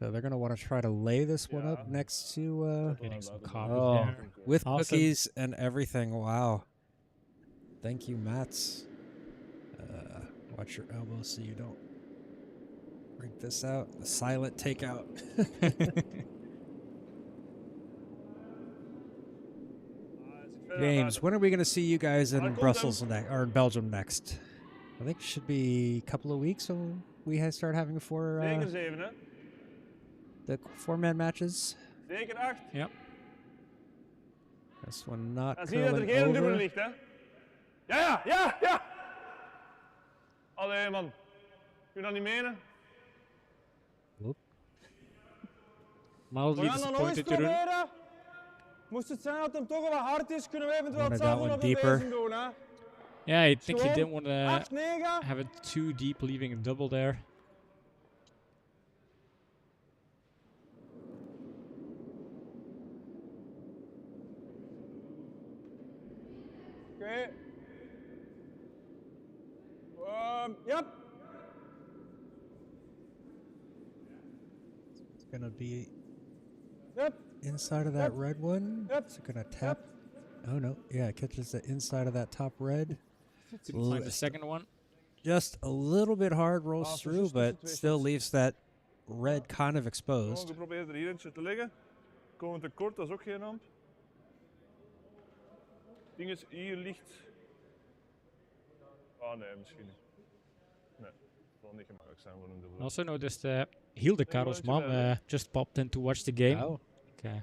So they're going to want to try to lay this one up next to... Getting some coffee Oh, there. with Awesome. cookies and everything. Wow. Thank you, Mats. Watch your elbows so you don't break this out. The silent takeout. James, when are we going to see you guys in Brussels or in Belgium next? I think it should be a couple of weeks so we start having Zeker 7, hè? the 4-man matches. Zeker 8. Yep. This one not Dan zie je dat er curling geen dubbel over. ligt, hè? Ja! Allee, man. Kun je dat niet menen? Mildly We gaan dan nog eens disappointed, Jeroen. proberen. Moest het zijn dat hem toch wel hard is, kunnen we eventueel Wanted hetzelfde that op one de deeper. bezem doen, hè? Yeah, I think he Gewoon didn't want to 8, 9. have it too deep, leaving a double there. Oké. Yep. It's going to be Yep. inside of that red one. Yep. Is it going to tap? Oh, no. Yeah, it catches the inside of that top red. Couldn't find the second one. Just a little bit hard rolls through, but still leaves that red kind of Gewoon exposed. geprobeerd er hier eentje te leggen. Komen te kort, dat is ook geen ramp. Het ding is, hier ligt... Ah nee, misschien niet. Nee, het zal niet gemakkelijk zijn voor een dubbel. Also noticed Hilde Karel's mom just popped in to watch the game. Oh. Okay.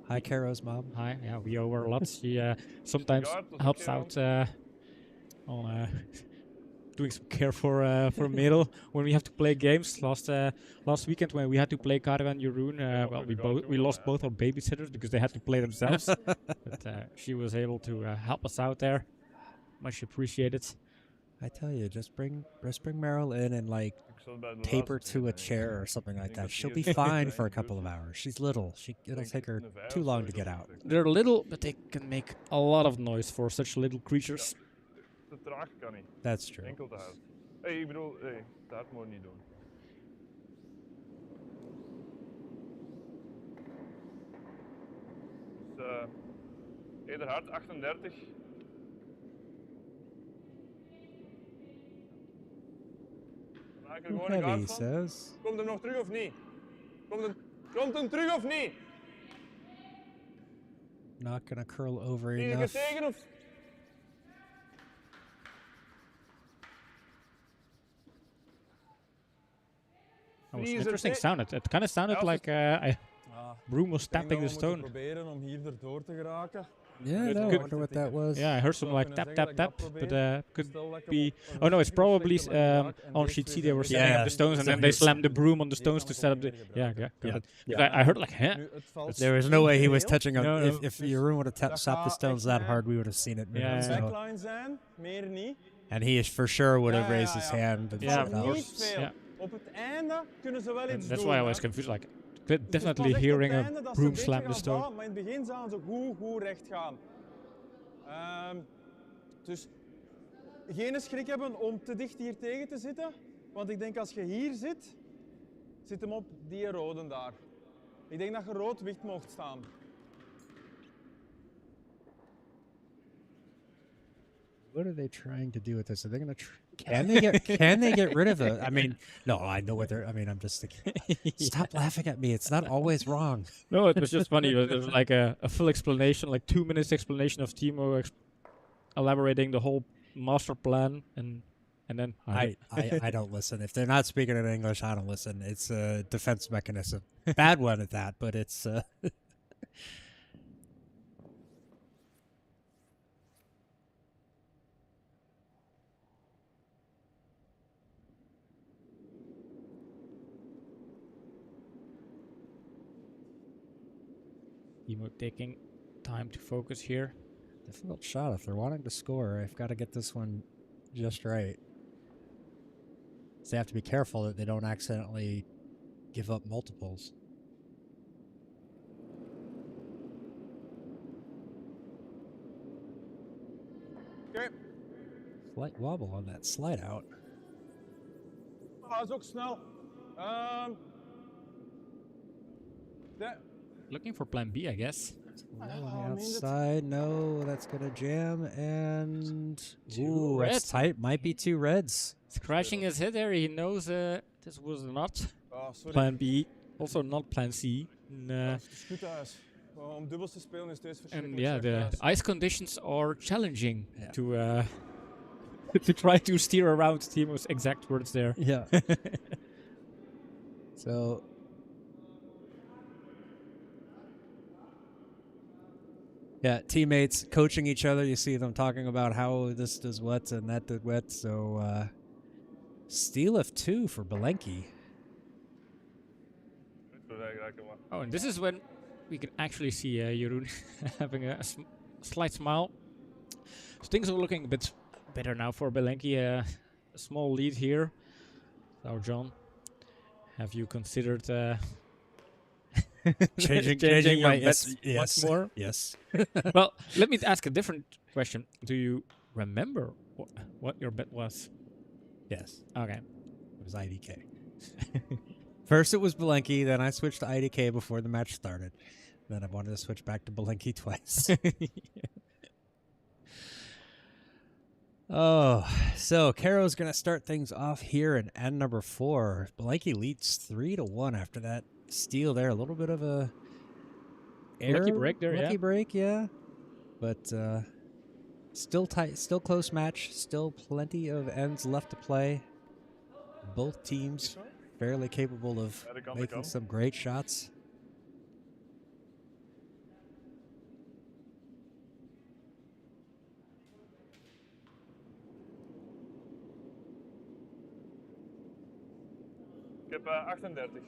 Hi, Caro's mom. Hi, yeah, we owe her a lot. She sometimes helps out on doing some care for Merel when we have to play games. Last weekend when we had to play Curdia and Jeroen, well, we lost both our babysitters because they had to play themselves. But she was able to help us out there. Much appreciated. I tell you, just bring Meryl in and like tape her to a chair or something like that. She'll be fine for a couple of hours. She's little. It'll take her too long to get out. They're little, but they can make a lot of noise for such little creatures. Te traag kan niet. That's true. Enkel te hard. Ik bedoel, te hard moet je niet doen. Dus, eerder hard, 38. Maak er gewoon een Heavy, kaart he van. says. Komt hem nog terug of niet? Komt hem terug of niet? Not gonna curl over 4 keer enough. tegen of... That was Please, an interesting okay. sound. It kind of sounded like Broom was tapping the stone. Proberen om hier erdoor te geraken. Yeah, I Good. wonder what that was. Yeah, I heard some like tap tap tap, but could be. Oh no, it's probably on sheet C they were setting up the stones and then they slammed the broom on the stones to set up the. Yeah. Got it. I heard like, huh? There was no way he was touching them. No, no. If Jeroen would have stopped the stones that hard, we would have seen it. Yeah. So. Backline zijn, meer niet. And he for sure would have raised his hand. And Yeah, said of no. course. Niet veel. Yeah. Op het einde kunnen ze wel iets That's doen. why I hè. was confused. Like, Dus definitely het was echt hearing op a het einde dat ze broom een beetje slam the gaan stone. vallen, maar in het begin zouden ze goed recht gaan. Dus geen schrik hebben om te dicht hier tegen te zitten. Want ik denk als je hier zit, zit hem op die rode daar. Ik denk dat je rood wicht mocht staan. What are they trying to do with this? Are they going to? Can they get rid of it? I mean, no, I know what they're. I mean, I'm just thinking. Stop laughing at me. It's not always wrong. No, it was just funny. It was like a full explanation, like 2 minutes explanation of Timo elaborating the whole master plan, and then I don't listen. If they're not speaking in English, I don't listen. It's a defense mechanism. Bad one at that, but it's. Timo taking time to focus here. Difficult shot. If they're wanting to score, I've got to get this one just right. So they have to be careful that they don't accidentally give up multiples. Oké. Slight wobble on that slide out. Dat is ook snel. looking for plan B, I guess. On the outside, no, that's gonna jam, and ooh, red. that's tight. Might be 2 reds. Scratching his head there, he knows this was not Sorry. plan B, also not plan C. Nah. Het is goed thuis. Om dubbels te spelen is steeds And verschrikkelijk yeah, slecht the thuis. ice conditions are challenging Yeah. to to try to steer around. Timo's exact words there. Yeah. So. Yeah, teammates coaching each other. You see them talking about how this does what and that did what. So, steal of 2 for Bilenky. Oh, and this is when we can actually see Jeroen having a slight smile. So things are looking a bit better now for Bilenky. A small lead here. So, John, have you considered Changing your my bets yes. once more? Yes. Well, let me ask a different question. Do you remember what your bet was? Yes. Okay. It was IDK. First it was Bilenky, then I switched to IDK before the match started. Then I wanted to switch back to Bilenky twice. Oh, so Caro's going to start things off here in end number 4. Bilenky leads 3-1 after that steal there. A little bit of a Lucky break there, lucky yeah. break, yeah. But still tight, still close match, still plenty of ends left to play. Both teams fairly capable of making some great shots. Ik heb 38.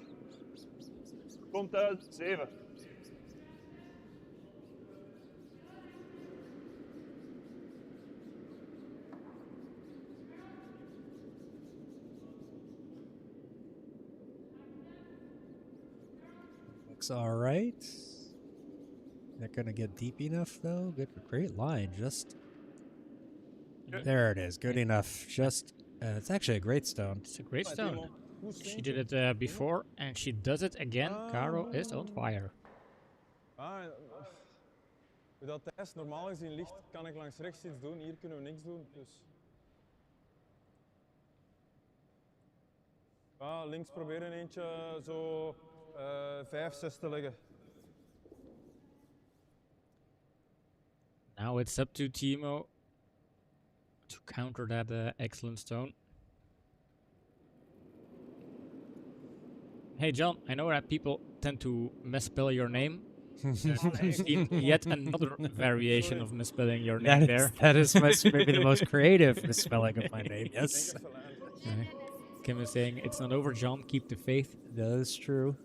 Komt uit 7. Looks all right. Not going to get deep enough, though. Good, great line. Just there it is. Good enough. Just it's actually a great stone. It's a great Ah, stone. Timo, hoe She steentje? did it before, and she does it again. Caro is on fire. Ah, hoe dat thuis normaal gezien ligt, kan ik langs rechts iets doen. Hier kunnen we niks doen. Dus. Links proberen eentje zo 5, 6 te leggen. Now it's up to Timo to counter that excellent stone. Hey John, I know that people tend to misspell your name. Yet another variation of misspelling your name there. That is maybe the most creative misspelling of my name. Yes, Kim is saying, it's not over, John, keep the faith. that is true.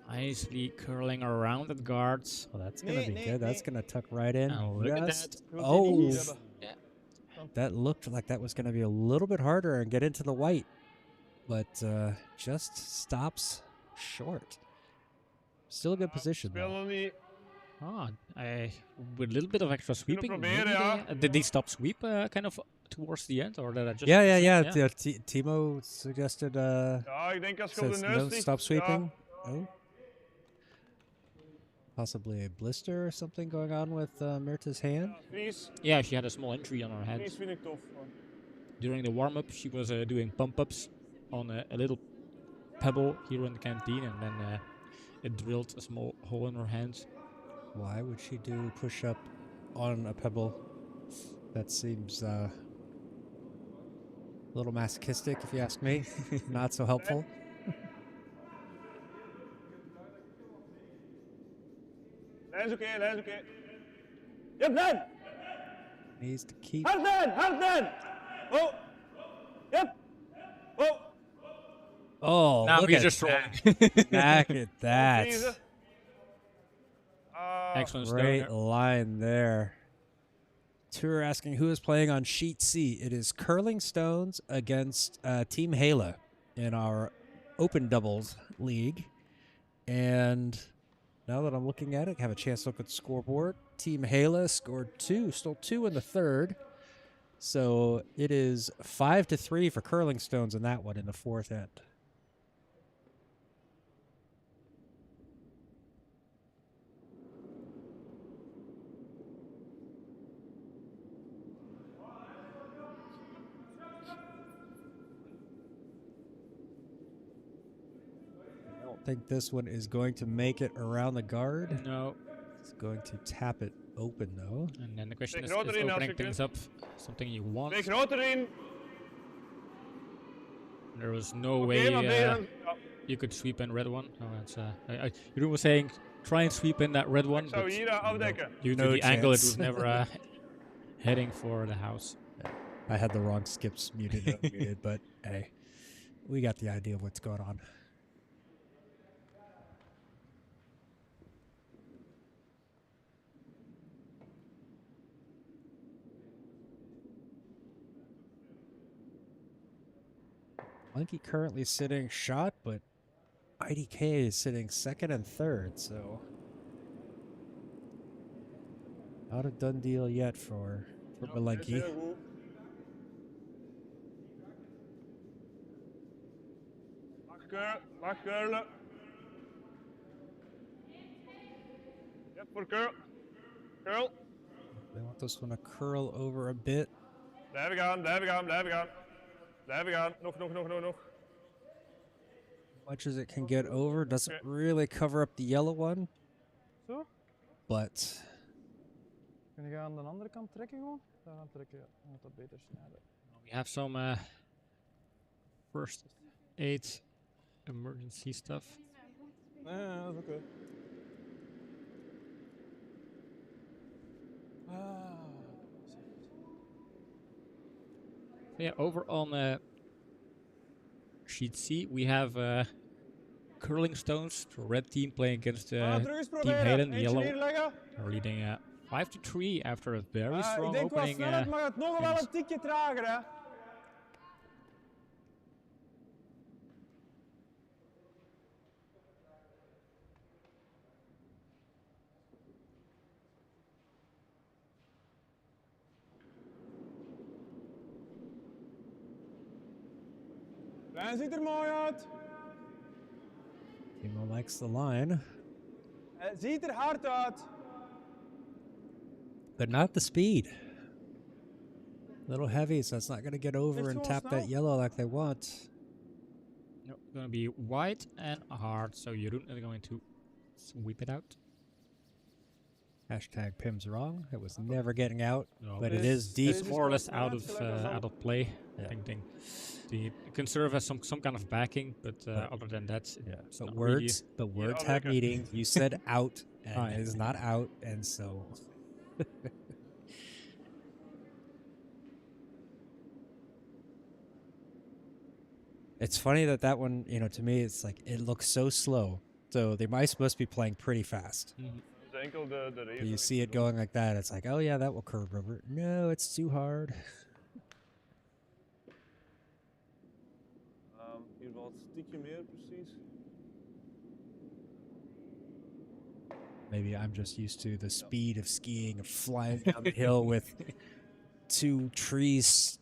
Nicely curling around the guards. Well, that's going to be good. That's going to tuck right in. Oh, look at Just- that. Oh, Yeah. that looked like that was going to be a little bit harder and get into the white. But just stops short. Still a good position, Speel though. nog niet. With a little bit of extra sweeping. proberen, maybe ja. did he stop sweep kind of towards the end, or did I just? Yeah. Timo suggested Ja, ik denk als je op de says neus no, ligt. stop sweeping. Ja, Oh. Possibly a blister or something going on with Myrta's hand. Vries. Yeah, she had a small injury on her hand. Vries vind ik tof. During the warm-up, she was doing pump-ups on a little pebble here in the canteen, and then it drilled a small hole in her hand. Why would she do push-up on a pebble? That seems a little masochistic, if you ask me. Not so helpful. Lijn is oké, lijn is oké. Yep, lijn! Needs to keep. Hard lijn, hard lijn! Oh! Yep! Oh! Oh, Now look he's at just that. trolling. Back at that. Vriezen. Ah, Excellent Great stone. line there. Tour asking who is playing on sheet C. It is Curling Stones against Team Hala in our open doubles league. And now that I'm looking at it, I have a chance to look at the scoreboard. Team Hala scored 2, stole 2 in the third. So it is 5-3 for Curling Stones in that one in the fourth end. think this one is going to make it around the guard. No. It's going to tap it open, though. And then the question is groter in als opening je things kunt. up something you want? Twee groter in. There was no Oké, way maar benen. Ja. you could sweep in red one. Oh, that's Jeroen was saying try and sweep in that red one, Ik zou but hier afdekken. due to No the angle, it chance. was never heading for the house. I had the wrong skips muted, unmuted, but hey, we got the idea of what's going on. Bilenky currently sitting shot, but IDK is sitting second and third, so not a done deal yet for Bilenky. Heel goed. Mag curlen. Yep, voor curl. Curl. They want this one to curl over a bit. Blijven gaan, blijven gaan, blijven gaan. Blijven gaan. Nog. Much as it can get over, doesn't really cover up the yellow one, Zo? but Kun je aan de andere kant trekken gewoon? Daar gaan trekken, ja. Dan moet dat beter snijden. We have some first aid emergency stuff. Nee, dat is oké. Yeah, over on sheet C, we have curling stones. The red team playing against Terug eens Team proberen. Hayden, the Eentje yellow. neerleggen. They're leading 5-3 after a very Ik strong denk qua opening. snelheid mag het nog wel innings. een tikje trager, hè. Lijn ziet er mooi uit. Timo likes the line, Het ziet er hard uit. but not the speed. Little heavy, so it's not going to get over Ligt and gewoon tap that snel. yellow like they want. No, it's going to be white and hard, so Jeroen is going to sweep it out. Hashtag Pim's wrong. It was never getting out, No, but it This- is deep. It's more or less This out is of gelijk als out of play. Yeah. I think it can serve as some kind of backing, but other than that, Yeah, it's but not words have lekker. meaning. You said out, and Ah, it is not out, and so. It's funny that one, to me, it's like it looks so slow. So they must be playing pretty fast. Really, Dat is enkel de race. You see it going like that, it's like, oh yeah, that will curve over. No, it's too hard. Hier valt een stukje meer precies. Maybe I'm just used to the speed of skiing, of flying down the hill with two trees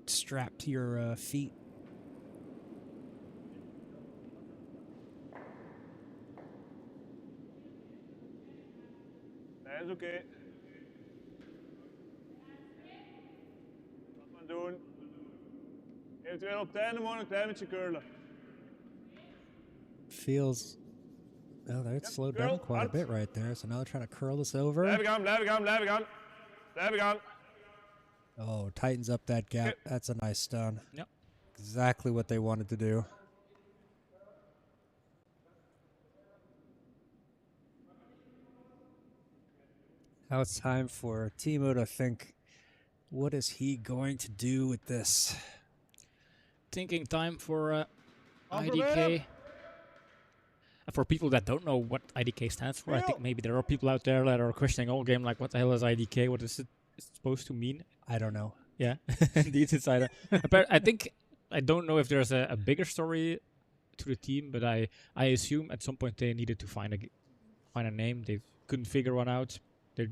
strapped to your feet. Nee, is oké. Wat maar doen. Eventueel op het einde gewoon een klein beetje curlen. Feels. Oh, that slowed down curl, quite a hard. bit right there. So now they're trying to curl this over. Blijven gaan, blijven gaan, blijven gaan. Blijven gaan. Oh, tightens up that gap. Yep. That's a nice stun. Yep. Exactly what they wanted to do. Now it's time for Timo to think, what is he going to do with this? thinking time for Aanproberen. IDK. For people that don't know what IDK stands for, I think Ja. maybe there are people out there that are questioning all game, like, what the hell is IDK? What is it supposed to mean? I don't know. Yeah, indeed, it's either. But I think I don't know if there's a bigger story to the team, but I assume at some point they needed to find a name. They couldn't figure one out.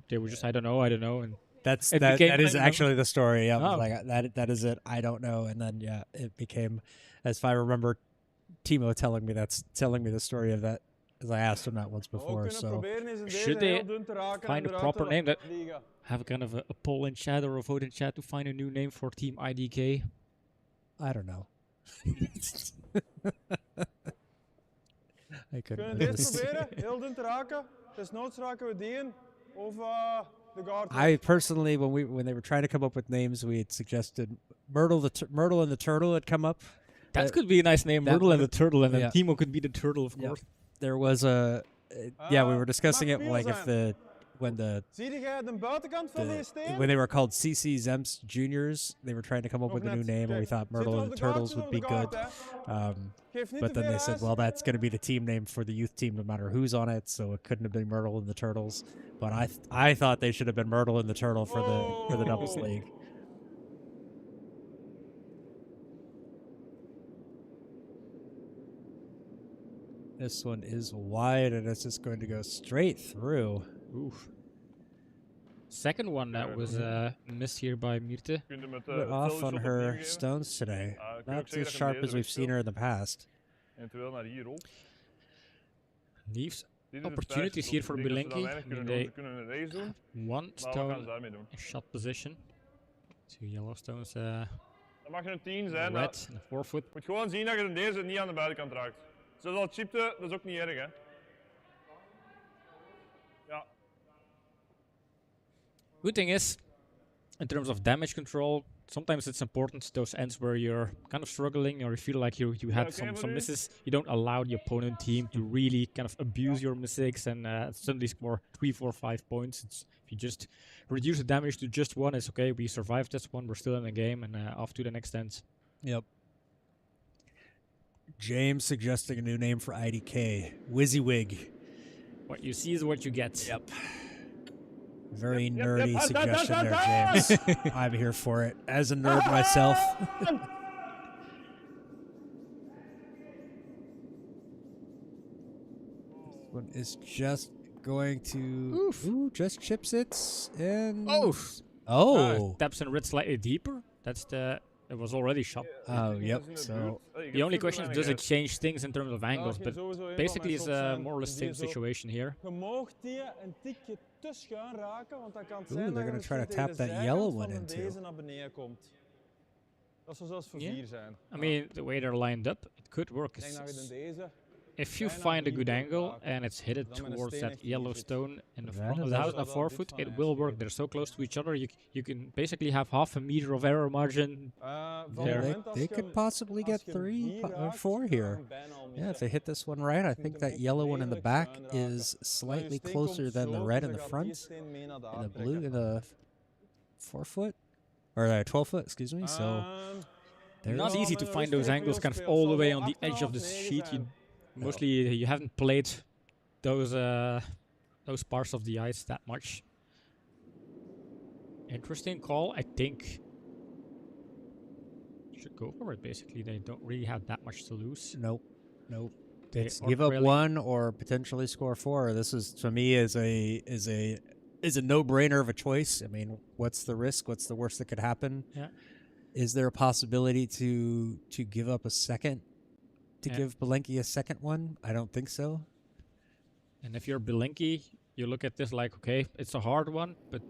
They were just I don't know, and That's It that. became That is kind of- actually the story. Yeah, Oh. like that is it. I don't know. And then yeah, it became, as if I remember, Timo telling me the story of that, as I asked him that once Wat we before. kunnen So proberen is in deze Should they heel dun te raken find en a eruit proper te name that- vliegen. have a kind of a poll in chat or a vote in chat to find a new name for Team IDK. I don't know. I We couldn't kunnen do deze this. proberen, heel dun te raken. Desnoods raken we die in. Of de guard. I personally, when they were trying to come up with names, we had suggested Myrtle and the Turtle had come up. That could be a nice name, that Myrtle and the would- Turtle, and then yeah. Timo could be the turtle, of Yeah. course. There was a we were discussing it mag like veel if when Zie jij de buitenkant van die steen? when they were called CC Zemps Juniors, they were trying to come up Nog with a new net. name, and we Kijk, thought zit Myrtle er and op the de guard, Turtles zit would op be de good. guard, hè. Geef niet But te then they veel said, huis. well, that's going to be the team name for the youth team, no matter who's on it. So it couldn't have been Myrtle and the Turtles. But I thought they should have been Myrtle and the Turtle for the doubles Oh. league. This one is wide, and it's just going to go straight through. Oof. Second one that was missed here by Myrte. Kun je met Bit de off shot on opnieuw her geven. stones today. Kun je ook Not zeggen as dat je sharp deze as we've seen richting her in the past. eventueel naar hier rolt. Leaves Dit is het opportunities vijfde here tot- for ik denk dat ze Bilenky. dan weinig kunnen doen. Ze kunnen een race doen, One maar wat gaan stone ze daarmee doen? in shot position. Two yellow stones, Dan mag je een 10 zijn. red Dat and a 4-foot. moet gewoon zien dat je deze niet aan de buitenkant raakt. Zoals al chipte, dat is ook niet erg, hè. Ja, Good thing is, in terms of damage control, sometimes it's important those ends where you're kind of struggling or you feel like you had okay for some you? misses. You don't allow the opponent team to really kind of abuse your mistakes and suddenly score 3, 4, 5 points. If you just reduce the damage to just one, it's okay. We survived this one. We're still in the game and off to the next end. Yep. James suggesting a new name for IDK. WYSIWYG. What you see is what you get. Yep. Very Yep, nerdy yep. suggestion there, James. I'm here for it. As a nerd myself. This one is just going to... Ooh, just chips it. And... Oh! Taps and red slightly deeper. That's the... It was already shot. Oh, yep. Dat is in de So... buurt. Hey, ik The heb only super question is, weinig does it ijs. change things in terms of angles? ging But sowieso een van basically, mijn it's shots zijn, more or less die same zo- situation here. Je moogt die een tikje te schuin raken, want dan kan het Ooh, zijn they're dat je gonna try to misschien tegen tap de that zijkant yellow van one de into. deze naar beneden komt. Dat zou zelfs voor Yeah. 4 zijn. I mean, the way they're lined up, it could work. Ik denk dat je de deze... If you bijna find a good hier angle raken. and it's headed Dan met een towards steen that echt hier yellow zit. stone in the That front of is the a- house, Dat a wel 4-foot, dit it van will ijs work. hier. They're so close to each other. You can basically have half a meter of error margin. Van Yeah, het they, moment als they je could hem- possibly als get je hem 3 hier or raakt, 4 ga je here. hem bijna al Yeah, if missen. they hit this one right, I moet think hem that echt yellow one in the redelijk back schuin raken. is Maar je slightly steen closer komt than the zo, red dus in je the gaat die front. steen mee naar daar And the trekken. blue in the 4-foot? Or 12-foot, excuse me. So there's Not Ja, easy maar to een find those rustige angles kind of speelspel. all the Zal way wel on the edge of the 8,5, 9 sheet. zijn. Mostly you haven't played those parts of the ice that much. Interesting call. I think should go for it. Basically, they don't really have that much to lose. nope. They It's are give up trailing. 1 or potentially score 4. This is, to me, is a no-brainer of a choice. I mean, what's the risk? What's the worst that could happen? Yeah. Is there a possibility to give up a second? To Yeah. give Bilenky a second one? I don't think so. And if you're Bilenky, you look at this like, okay, it's a hard one, but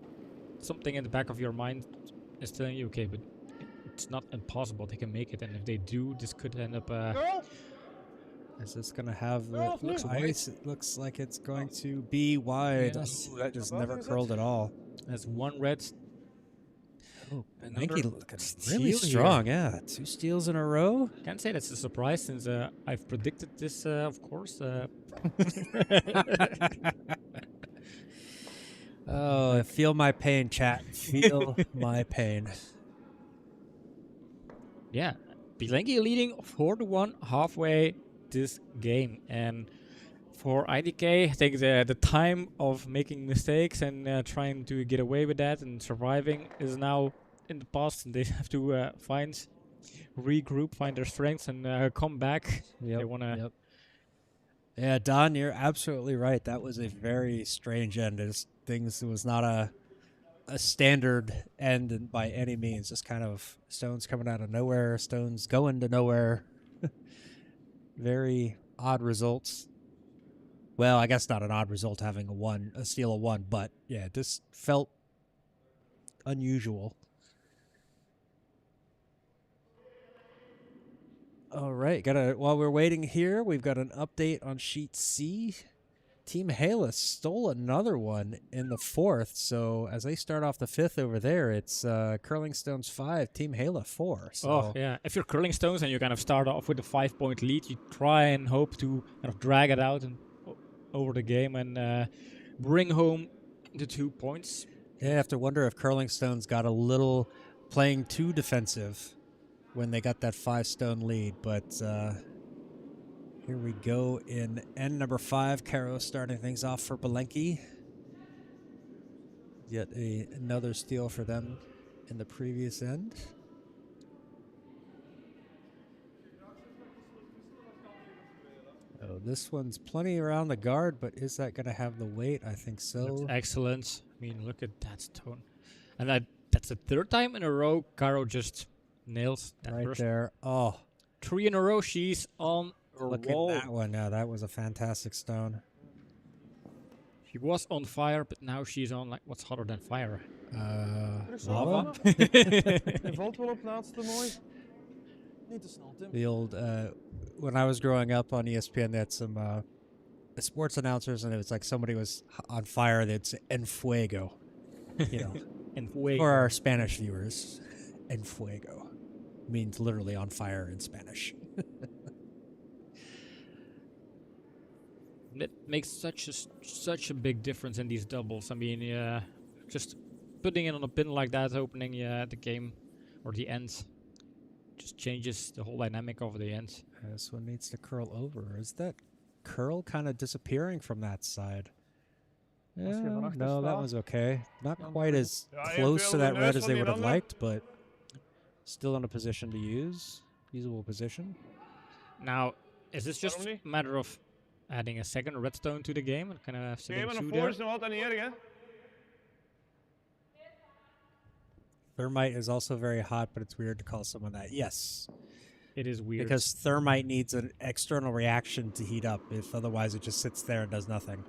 something in the back of your mind is telling you, okay, but it's not impossible. They can make it, and if they do, this could end up. Girl, Is this going to have the Girls, looks ice? It looks like it's going to be wide. Yes. Ooh, that just Wat never is het? curled at all. As one red. Oh, Another Bilenky looking really steal here. strong. Yeah, 2 steals in a row. Can't say that's a surprise since I've predicted this, of course. Oh, feel my pain, chat. Feel my pain. Yeah, Bilenky leading 4-1 halfway this game, and for IDK, I think the time of making mistakes and trying to get away with that and surviving is now in the past, and they have to regroup, find their strengths, and come back. Yep, They wanna. Yep. Yeah, Don, you're absolutely right. That was a very strange end. It was not a standard end by any means. Just kind of stones coming out of nowhere, stones going to nowhere. Very odd results. Well, I guess not an odd result having a steal of 1, but yeah, this felt unusual. All right, while we're waiting here, we've got an update on sheet C. Team Hala stole another one in the 4th, so as they start off the 5th over there, it's Curling Stones 5, Team Hala 4. So Oh, yeah. If you're Curling Stones and you kind of start off with a 5-point lead, you try and hope to kind of drag it out and over the game and bring home the 2 points. yeah, I have to wonder if Curling Stones got a little playing too defensive when they got that 5-stone lead, but here we go in end number 5. Caro starting things off for Bilenky. Yet another steal for them in the previous end. Oh, this one's plenty around the guard, but is that going to have the weight? I think so. Looks excellent. I mean, look at that stone. And that's the 3rd time in a row Caro just nails that Right first. there. Oh, 3 in a row. She's on her look wall. at that one. Yeah, that was a fantastic stone. She was on fire, but now she's on, like, what's hotter than fire? Lava? Je valt wel op laatste mooi. Niet te snel, Tim. The old, when I was growing up on ESPN, they had some sports announcers, and it was like somebody was on fire, they'd say, en fuego. You know, And wait. for our Spanish viewers, en fuego means literally on fire in Spanish. That makes such a big difference in these doubles. I mean, just putting it on a pin like that, opening the game or the end, just changes the whole dynamic of the end. This one needs to curl over. Is that curl kind of disappearing from that side? Als je Yeah, van achter no, that staat, was okay. Not dan quite kun je- as Ja, je close hebt to wel that de red neus as van they die would have ander. liked, but still in a position to use. Usable position. Now, is this just Waarom niet? a matter of adding a second redstone to the game and kind of Oké, sitting maar naar two voren there? is nog altijd niet erg, hè? Thermite is also very hot, but it's weird to call someone that. Yes, It is weird. because thermite needs an external reaction to heat up. If otherwise it just sits there and does nothing.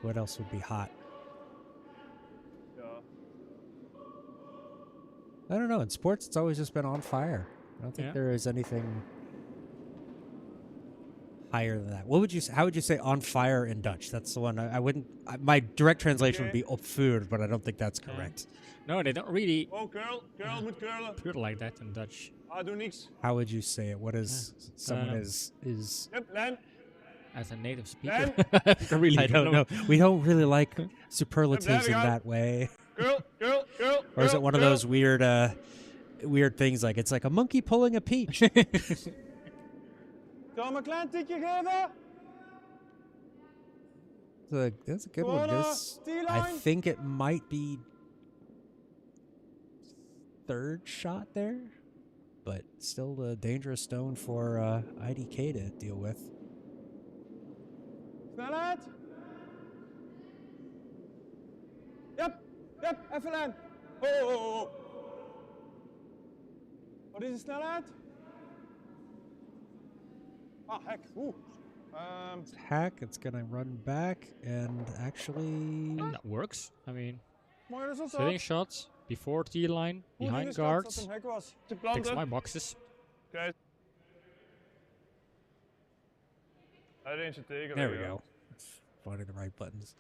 What else would be hot? Ja. I don't know. In sports, it's always just been on fire. I don't think Yeah. there is anything higher than that. What would you? How would you say on fire in Dutch? That's the one I wouldn't. My direct translation would be op vuur, but I don't think that's correct. No, they don't really Oh, curl. Curl moet curlen. put it like that in Dutch. Ah, doe niks. How would you say it? What is someone is? Yep, lijn. As a native speaker, Lijn. I really I don't know. We don't really like superlatives in go. that way. Curl, curl, curl. Or is it curl, one of curl. those weird things like it's like a monkey pulling a peach? Zal hem een klein tikje geven? That's a good one. Corona, This, I T-line. think it might be third shot there, but still a dangerous stone for IDK to deal with. Snelheid. Yep, yep, even lijn. Oh, oh, oh, oh. Wat is de snelheid? Ah, hek. Oeh. Hack, it's gonna run back and actually that works. I mean, Mooi resultaat. sitting shots before T-line, Goed behind ingeschat guards, dat hem hek was. Te ticks planten. my boxes. Kijk. Hij er eentje tegen. there we go. Finding the right buttons.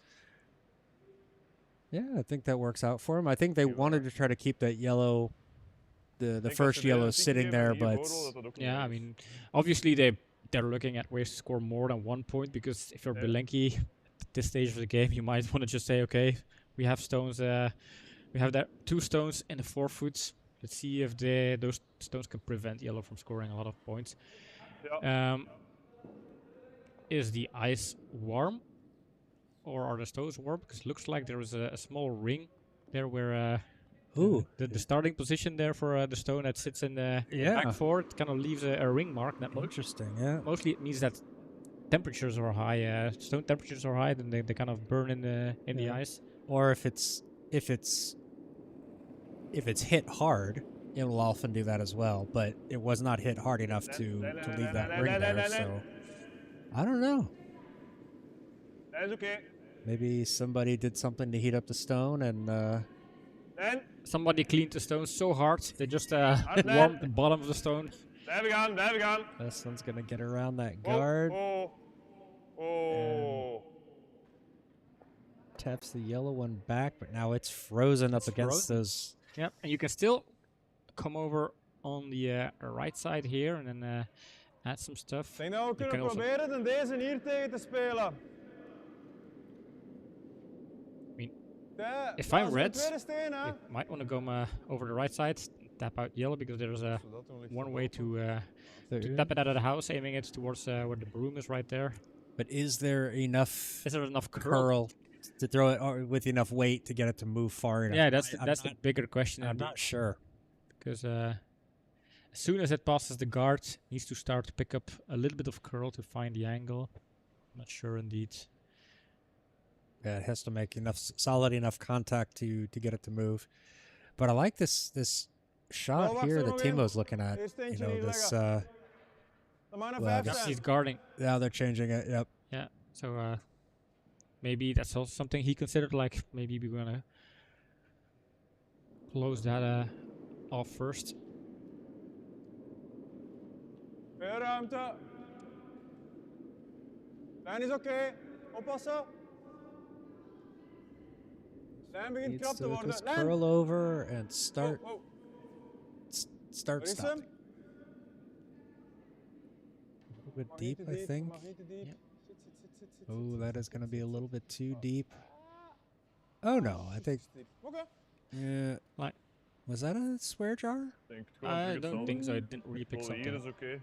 Yeah, I think that works out for him. I think they wanted to try to keep that yellow, the first yellow sitting there, but Yeah, I mean, obviously they're looking at ways to score more than 1 point because if you're Yeah. Bilenky at this stage of the game, you might want to just say, okay, we have stones. We have that 2 stones in the 4 foots. Let's see if those stones can prevent yellow from scoring a lot of points. Ja. Is the ice warm, or are the stones warm? Because it looks like there is a small ring there where. Ooh. The starting position there for the stone that sits in the Yeah. back four, it kind of leaves a ring mark. That Interesting, yeah. mostly it means that temperatures are high. Stone temperatures are high, then they kind of burn in the Yeah. ice. Or if it's hit hard, it will often do that as well. But it was not hit hard enough to leave that ring there. So I don't know. Dat is oké. Maybe somebody did something to heat up the stone and En, Somebody cleaned the stone so hard they just Hard warmed the bottom of the stone. blijven gaan, blijven gaan. This one's gonna get around that Oh, guard. oh, oh. Taps the yellow one back, but now it's frozen up against frozen. those. Yep, and you can still come over on the right side here and then add some stuff. Ik denk dat we You kunnen can also- proberen dan deze hier tegen te spelen. mean, Ja, if dat I'm is de red, tweede steen, hè? you might want to go over the right side, tap out yellow because there's one way to tap it out of the house, aiming it towards where the broom is right there. But is there enough Is there enough curl? curl to throw it or with enough weight to get it to move far enough? Yeah, that's I'm the not- bigger question. I'm not sure. Because as soon as it passes the guard, it needs to start to pick up a little bit of curl to find the angle. Not sure indeed. Yeah, it has to make enough solid enough contact to get it to move. But I like this shot wacht here er that nog één. Timo's looking at. Eerst You eentje know, hier this leggen. Dat mag een well, 5 I guess zijn. He's guarding. now they're changing it. Yep. Yeah. So maybe that's also something he considered. Like maybe we're gonna close that off first. Veel ruimte. Lijn is oké. Oppassen. Lijn begint Needs krap te to worden. just Lijn! curl over and start Oh, oh. start Waar is stopping. hem? A little bit Mag niet deep, te I think. Mag niet te diep. Yep. Zit. Oh, that is going to be a little bit too deep. Oh no, I think. Oké. Yeah. Like- Was that a swear jar? Denk het gewoon I terug don't hetzelfde. think so. I didn't really pick Controle hier something. is oké.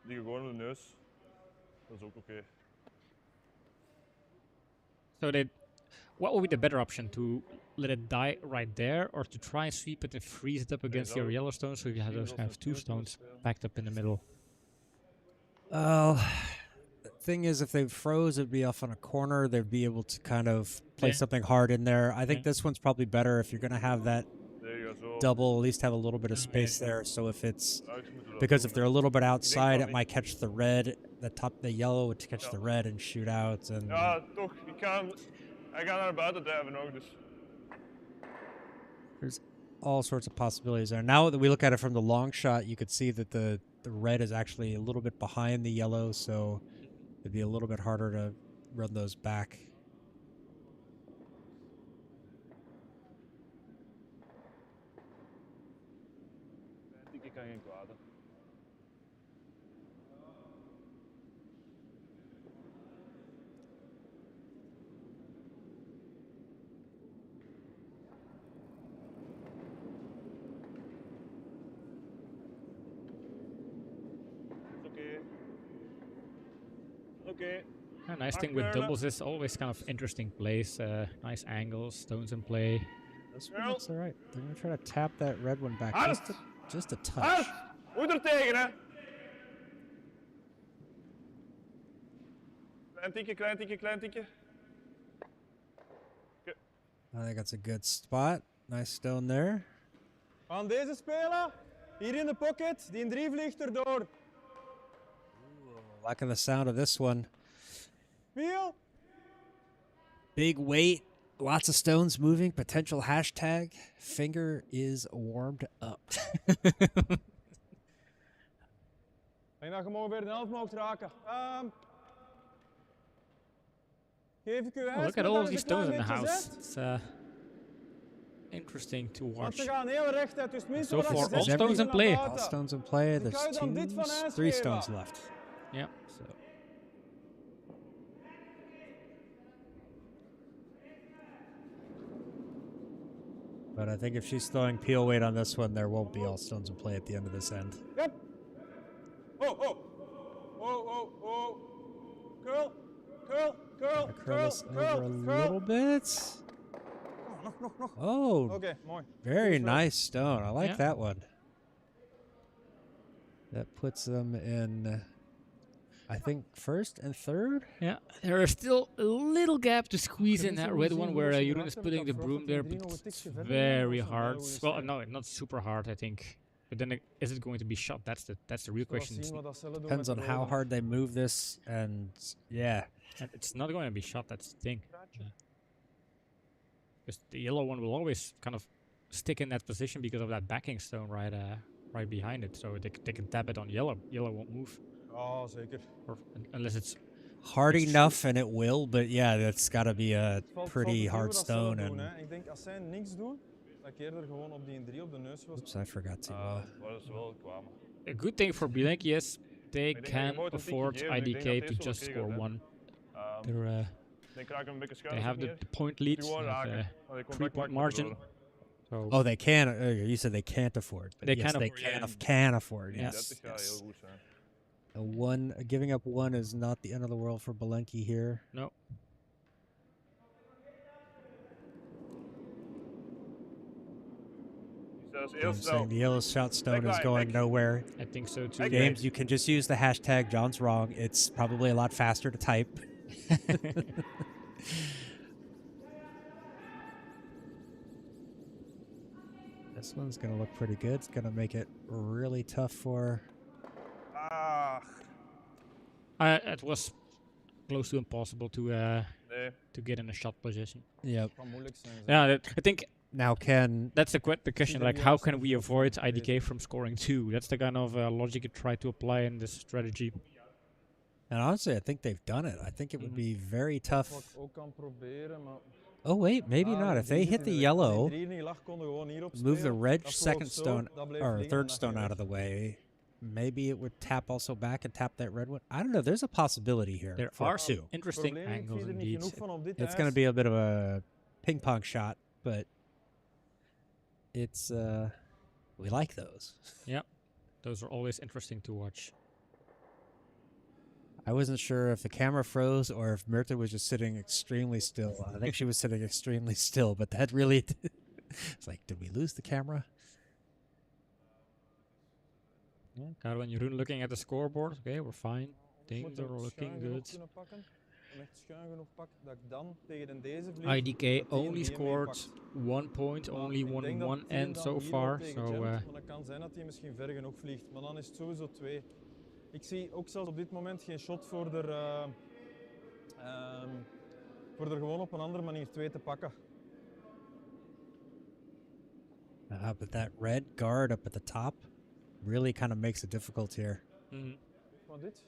Die gewoon op de neus. Dat is ook oké. So what would be the better option? To let it die right there, or to try and sweep it and freeze it up against your yellow stone, so you have those kind of two stones packed up in the middle. Well, the thing is, if they froze, it'd be off on a corner. They'd be able to kind of play Yeah. something hard in there. I think Yeah. this one's probably better if you're going to have that There you go, zo. double, at least have a little bit of space there. So if it's Uit moeten we dat because doen, if they're a little bit outside, van it might catch the red. The yellow would catch the red and shoot out. And Ja, toch. Hij gaat naar buiten drijven ook, dus. there's all sorts of possibilities there. Now that we look at it from the long shot, you could see that the red is actually a little bit behind the yellow, so it'd be a little bit harder to run those back. Ik kan geen kwaad. Hè. Is oké. Oké. A nice thing with doubles is always kind of interesting plays, nice angles, stones in play. This one looks all right. They're gonna try to tap that red one back Hard! just a touch. Hard! Moet er tegen, hè? Klein tikje, klein tikje, klein tikje. I think that's a good spot. Nice stone there. We gaan deze spelen. Hier in de pocket. Die in 3 vliegt erdoor. Liking the sound of this one. Wiel. Big weight, lots of stones moving. Potential hashtag. Finger is warmed up. Ik denk dat je hem ongeveer de helft mocht raken. Geef ik u Oh, ijs look met at all dat these je een klein stones in the beetje house. zet? It's interesting to Want watch. ze gaan heel recht uit, dus minstens So wat je far, zet, all is stones in naar play. buiten. All stones in play. Dus ik There's ga je dan dit van ijs 3 geven. stones left. Yeah. So. But I think if she's throwing peel weight on this one, there won't be all stones in play at the end of this end. Yep. Oh, oh. Oh, oh, oh. Curl. Curl. Curl. Curl Curl. this over Curl. a Curl. little bit. Nog. Oh, Oké, mooi. very Goed zo. nice stone. I like Yeah. that one. That puts them in, I think, first and third. Yeah, there is still a little gap to squeeze in that red one where Jeroen is putting the broom there, but it's very hard. Well, no, not super hard, I think. But then, is it going to be shot? That's the real question. It's, Depends on how hard they move this, and yeah. and it's not going to be shot. That's the thing. Yeah. Because the yellow one will always kind of stick in that position because of that backing stone right behind it. So they can tap it on yellow. Yellow won't move. Ja, zeker. Or unless it's Hard It's enough, and it will, but yeah, that's got to be a Het valt pretty te zien hard wat dat zelf stone. doen, And hè. Ik denk als zij niks doen, dat ik eerder gewoon op die 3 op de neus wil. oops, I forgot to. Waar ze wel kwamen. a good thing for Bilenky is they Ik denk dat je can nooit een tikje afford geeft, ik denk IDK dat to deze wel just oké score gaat, hè. one. They're, Dan krijg ik hem een beetje schuin. they have the point lead. Die gewoon They have, raken. Want die 3-point contact margin. maken So Oh, they can. You said they can't afford. But They yes, can they afford, yeah. can afford. Yeah. Yes. 30 gaat yes. heel goed zijn. Giving up one is not the end of the world for Bilenky here. no. Dus dat is I'm heel saying snel. the yellow shot stone is Backline, going back. nowhere. I think so too. James, you can just use the hashtag John's wrong. It's probably a lot faster to type. This one's gonna look pretty good. It's gonna make it really tough for. Ah, It was close to impossible to nee. get in a shot position. Yep. Het kan moeilijk zijn. zeg. Yeah, I think Now can that's the question. that Like, you how also can we have avoid to IDK from scoring two? That's the kind of logic you try to apply in this strategy. and honestly, I think they've done it. I think it would be very tough. Wat ik ook kan proberen, maar... Oh wait, maybe Ah, not. die If they drie hit the zitten er. Als yellow, die 3 niet lag, konden we gewoon hierop move the spelen. red Dat second vloog zo, stone dat bleef or liggen en third dat stone ging out of weg. the way, maybe it would tap also back and tap that red one. I don't know. There's a possibility here. There for are two. interesting Probleem, ik angles zie er niet indeed. genoeg van op dit It's going to ijs. be a bit of a ping pong shot, but it's we like those. Those are always interesting to watch. I wasn't sure if the camera froze or if Myrtha was just sitting extremely still. I think she was sitting extremely still, but that really it's like, did we lose the camera? Karel and Jeroen looking at the scoreboard. Okay, we're fine. Ik Things moet are hem looking schuin genoeg good. kunnen pakken. Hem echt schuin genoeg pakken dat ik dan tegen deze vlieg. IDK dat die only hem scored meepakt. 1 point, Maar only ik won denk dat one die hem end dan so hier wel far. tegen So jamt, uh, maar dat kan zijn dat hij misschien ver genoeg vliegt. Maar dan is het sowieso 2. Ik zie ook zelfs op dit moment geen shot voor er gewoon op een andere manier 2 te pakken. But that red guard up at the top really kind of makes it difficult here. mhm. Wat dit?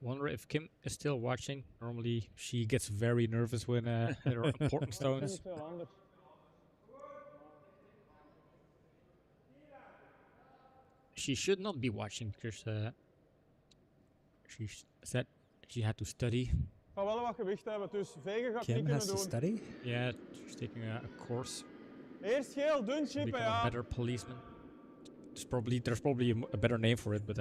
Wonder if Kim is still watching. Normally, she gets very nervous when there are important stones. Veel anders. She should not be watching because she said she had to study. Ga wel wat gewicht hebben, dus vegen gaat Kim niet has kunnen to doen. study. Yeah, she's taking a course Eerst geel, to dunchip, become a ja. better policeman. There's probably a better name for it, but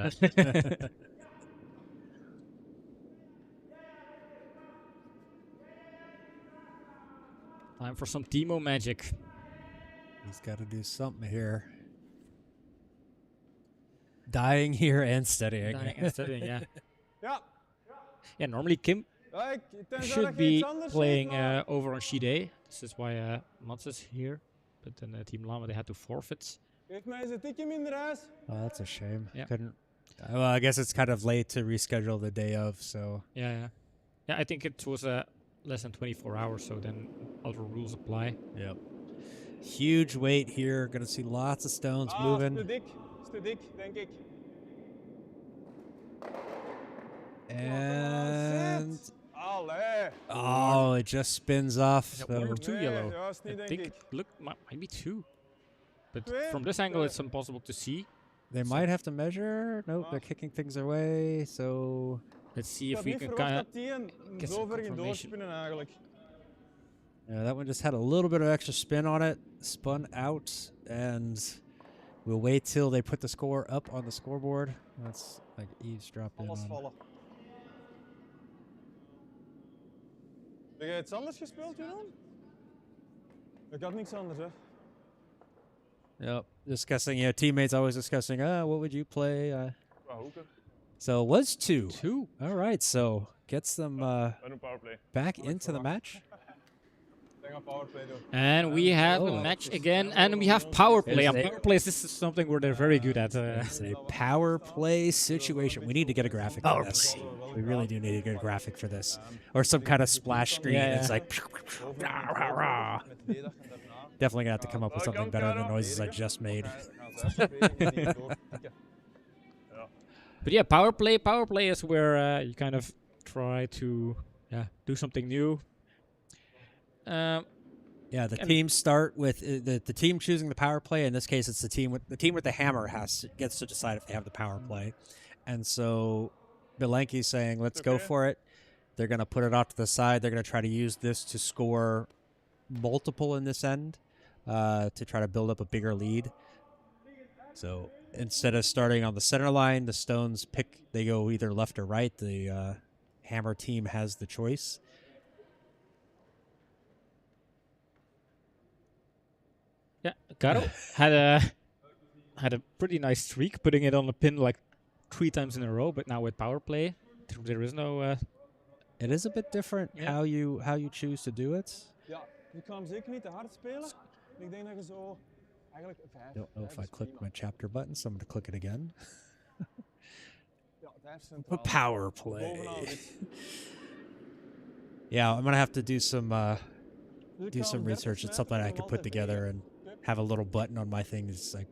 time for some Timo magic. He's got to do something here. Dying here and studying. Dying and studying, yeah. Ja. Yeah, normally Kim Ja, tenzij should dat je iets be anders playing ziet, maar... over on sheet A. This is why Mats is here. But then Team Lama, they had to forfeit. Geef mij eens een tikje minder ijs. Oh, that's a shame. Yeah. Couldn't. Well, I guess it's kind of late to reschedule the day of. So Yeah. Yeah, I think it was less than 24 hours, so then other rules apply. yep. Huge weight here. Gonna see lots of stones moving. Is te dik, denk ik. And Allee. oh, it just spins off. Is it one So or two Nee, yellow? juist niet, I denk think ik. look might be two. But Twee? from this angle, it's impossible to see. they might have to measure. Nope, they're Ah. kicking things away. So Let's see Ik if had we niet can verwacht kind of. dat die een get zo some ver ging confirmation. doorspinnen eigenlijk. yeah, that one just had a little bit of extra spin on it. Spun out, and we'll wait till they put the score up on the scoreboard. That's like eavesdropping Alles on. vallen. Heb jij iets anders gespeeld, Jeroen? Ik had niks anders, hè. Yep, discussing. Yeah, teammates always discussing. What would you play? Qua hoeken. So it was two. Two. All right, so gets them En een powerplay. back into the match. Dan And we have a match again, and we have power play. And power plays, this is something where they're very good at. It's a power play situation. We need to get a graphic for this. We really do need to get a graphic for this. Or some kind of splash screen. Yeah. It's like... Definitely going to have to come up with something better than the noises I just made. But yeah, power play is where you kind of try to do something new. Yeah, the teams start with the team choosing the power play. In this case, it's the team with the hammer gets to decide if they have the power play. And so Bilenky's saying, let's go for it. They're going to put it off to the side. They're going to try to use this to score multiple in this end to try to build up a bigger lead. So instead of starting on the center line, the stones they go either left or right. The hammer team has the choice. Yeah, Caro had a pretty nice streak, putting it on the pin like 3 times in a row. But now with power play, there is no. It is a bit different how you choose to do it. Ja, je kan hem zeker niet te hard spelen. Ik denk dat je zo eigenlijk 5. Don't know if I clicked my chapter button, so I'm going to click it again. Ja, 5 centraal. Power play. Bovenaan dit. Yeah, I'm going to have to do some research. It's something I could put together and have a little button on my thing. It's like,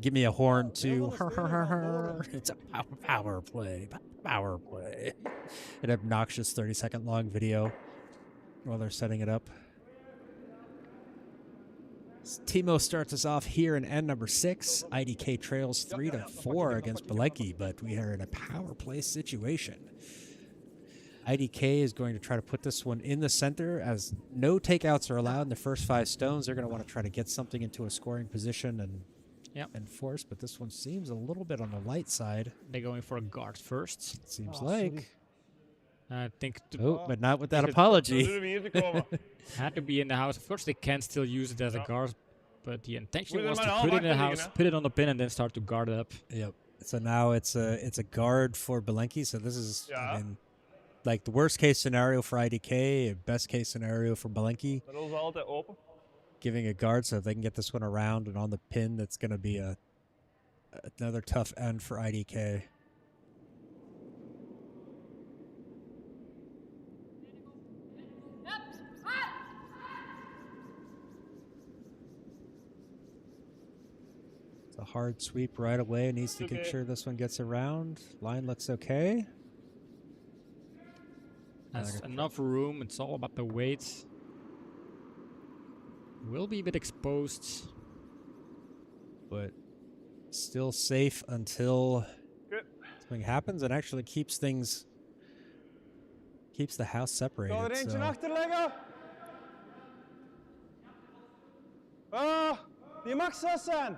give me a horn too. It's a power play. Power play. An obnoxious 30-second long video while they're setting it up. Timo starts us off here in end number 6. IDK trails 3-4 against Bilenky, but we are in a power play situation. IDK is going to try to put this one in the center as no takeouts are allowed in the first 5 stones. They're going to want to try to get something into a scoring position and force, but this one seems a little bit on the light side. They're going for a guard first. It seems like. I think. But not with that apology. Had to be in the house. Of course, they can still use it as a guard, but the intention was to put it in the house, put it on the pin, and then start to guard it up. Yep. So now it's a guard for Bilenky. So this is like the worst case scenario for IDK, best case scenario for Bilenky. Giving a guard, so if they can get this one around and on the pin, that's going to be another tough end for IDK. It's a hard sweep right away. Needs to make sure this one gets around. Line looks okay. Has enough room. It's all about the weight. Will be a bit exposed, but still safe until something happens and actually keeps the house separated. Zal er eentje achter leggen? Die mag 6 zijn.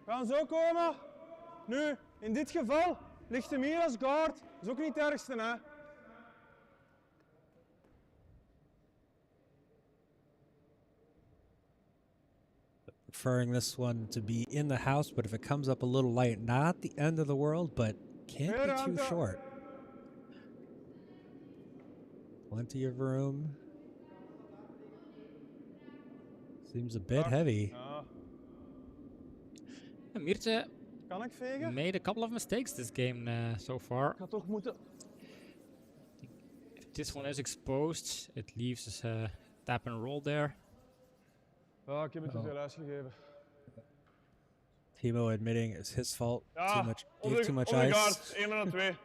Gaan zo komen. Nu, in dit geval ligt hem hier als guard. Is ook niet het ergste, hè? Preferring this one to be in the house, but if it comes up a little light, not the end of the world, but can't be too short. Plenty of room. Seems a bit heavy. Mirte made a couple of mistakes this game so far. If this one is exposed, it leaves us a tap and roll there. Ik heb het te veel uitgegeven. Timo admitting it's his fault. Ja, too much ice. Guard, 1 en 2.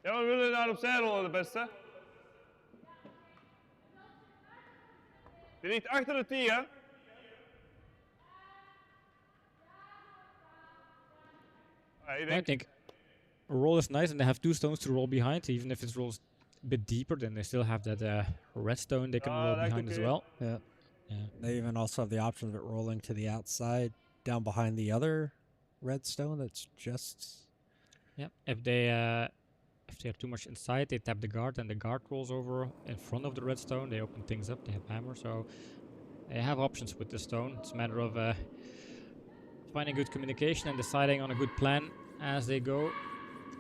Ja, we willen daar opzij rollen, de beste. Die ligt achter de tee, hè? I think a roll is nice, and they have 2 stones to roll behind. Even if it rolls a bit deeper, then they still have that red stone they can roll behind as well. Yeah. They even also have the option of it rolling to the outside, down behind the other red stone. That's just. Yeah. If they are too much inside, they tap the guard, and the guard rolls over in front of the red stone. They open things up. They have hammer, so they have options with the stone. It's a matter of finding good communication and deciding on a good plan as they go.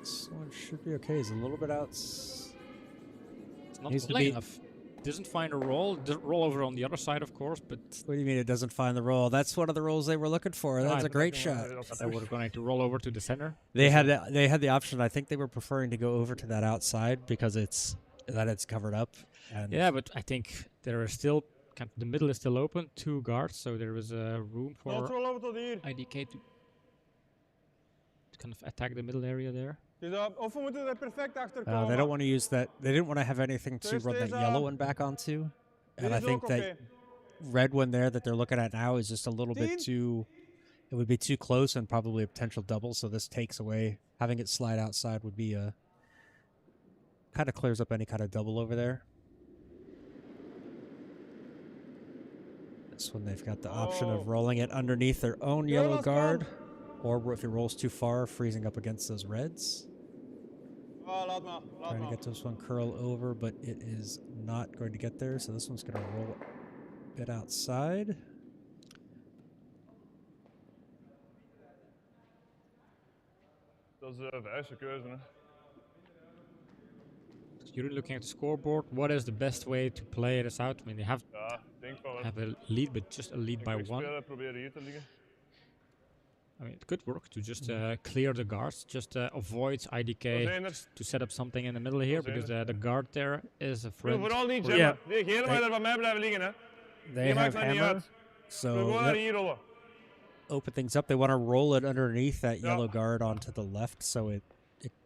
This one should be okay. He's a little bit out. It's not Needs to rolling be- enough. Doesn't find a roll. Doesn't roll over on the other side, of course, but What do you mean it doesn't find the roll? That's one of the rolls they were looking for. That's a great shot. they were going to roll over to the center. They had the option. I think they were preferring to go over to that outside because it's covered up. And Yeah, but I think there is still the middle is still open, 2 guards, so there is room Not for roll over tot hier. IDK to kind of attack the middle area there. Dus of we moeten er perfect achter komen. they don't want to use that. They didn't want to have anything to First run that is, yellow one back onto. Dit And I is think ook that oké. red one there that they're looking at now is just a little bit 10. too. It would be too close and probably a potential double. So this takes away having it slide outside would be a kind of clears up any kind of double over there. This one they've got the option of rolling it underneath their own yellow last guard, or if it rolls too far, freezing up against those reds. Laat maar. Laat Trying to maar. get this one curl over, but it is not going to get there. So this one's going to roll a bit outside. Dat is de juiste keuze. Hè. You're looking at the scoreboard. What is the best way to play this out? I mean, they have Ja, ik denk wel. have a lead, but just a lead by 1. Spelen, proberen hier te liggen. I mean, it could work to just clear the guards, just avoid Dat IDK zijn er. to set up something in the middle here, zijn because the guard there is a Wil friend. vooral niet Ja. jammen. Nee, helemaal daar van mij blijven liggen. Hè. They Die have maakt mij niet hammer, uit. We so gewoon yep, hier rollen. open things up. They want to roll it underneath that Yeah. yellow guard onto the left, so it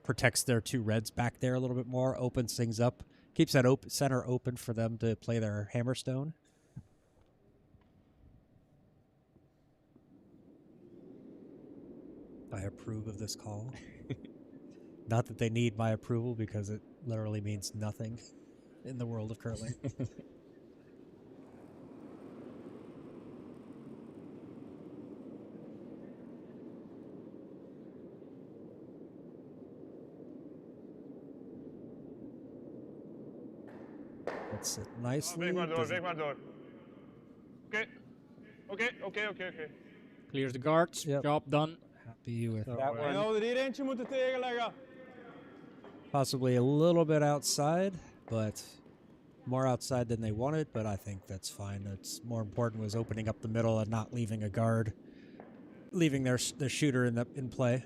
protects their 2 reds back there a little bit more, opens things up, keeps that center open for them to play their hammerstone. I approve of this call. Not that they need my approval, because it literally means nothing in the world of curling. That's it nicely. Weeg maar door, Doesn't- weeg maar door. Oké. Clears the guards. Yep. Job done. Happy with that En one. we er hier eentje moeten tegenleggen. Possibly a little bit outside, but more outside than they wanted, but I think that's fine. It's more important was opening up the middle and not leaving a guard, leaving their shooter in play.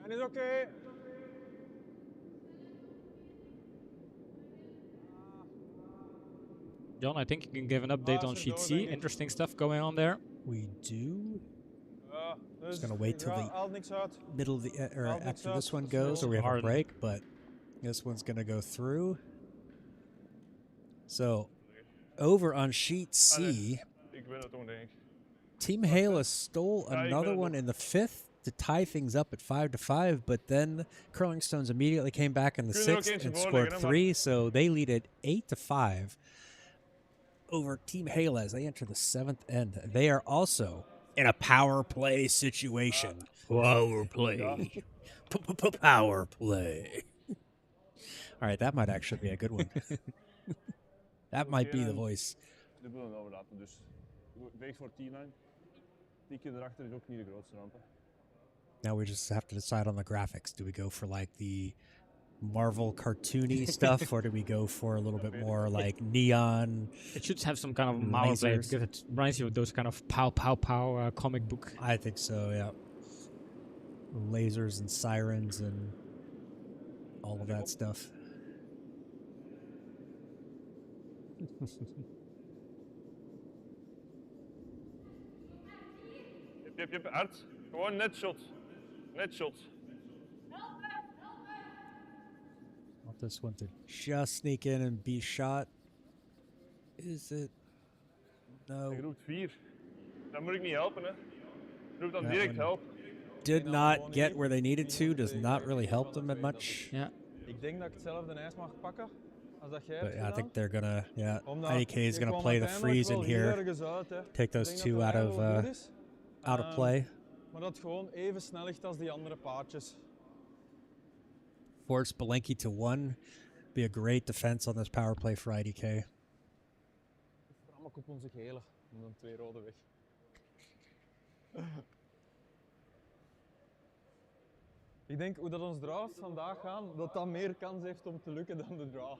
En is oké. John, I think you can give an update on sheet C. Interesting stuff going on there. We do. Ja, dus gonna wait till the- haalt niks uit. Middle of the or I'll mix after up this one the goes, or we have a Hard. break, but this one's gonna go through. So over on sheet C, Ik win het toch, denk ik. Team Hela stole Ja, ik another ben one in the 5th to tie things up at 5-5, but then Curling Stones immediately came back in the Kunnen er ook 6th eentje and voor scored liggen, hè, 3, so they lead it 8-5 over Team Hela as they enter the 7th end. They are also in a power play situation. Power play. Power play. All right, that might actually be a good one. That might be the voice. De willen overlaten, dus weeg voor T9. Tikje erachter is ook niet de grootste ramp. Hè. Now we just have to decide on the graphics. Do we go for like the Marvel cartoony stuff, or do we go for a little bit more like neon? It should have some kind of power play, Lasers. because it reminds you of those kind of pow comic book. I think so, yeah. Lasers and sirens and all of that stuff. Jep, hard. Gewoon net shot. Net shot. Want this one to just sneak in and be shot. Is it? No. Je roept 4. Dan moet ik niet helpen, hè. Je roept dan That direct one- help. Did not get where they needed to. Does not really help them that much. Yeah. Ik denk dat ik hetzelfde ijs mag pakken als dat jij But hebt yeah, I gedaan. think they're gonna. Yeah, Omdat IDK is je gonna kwam play the uiteindelijk freeze in wel heel here. ergens uit, hè. Take Ik those denk two dat out de of lijn wel goed is, out of play. maar dat het gewoon even snel ligt als die andere paardjes. force Bilenky to 1. Be a great defense on this power play for IDK. Ram ook op onze gele. En dan 2 rode weg. Ik denk hoe dat ons draws vandaag gaan, dat meer kans heeft om te lukken dan de draw.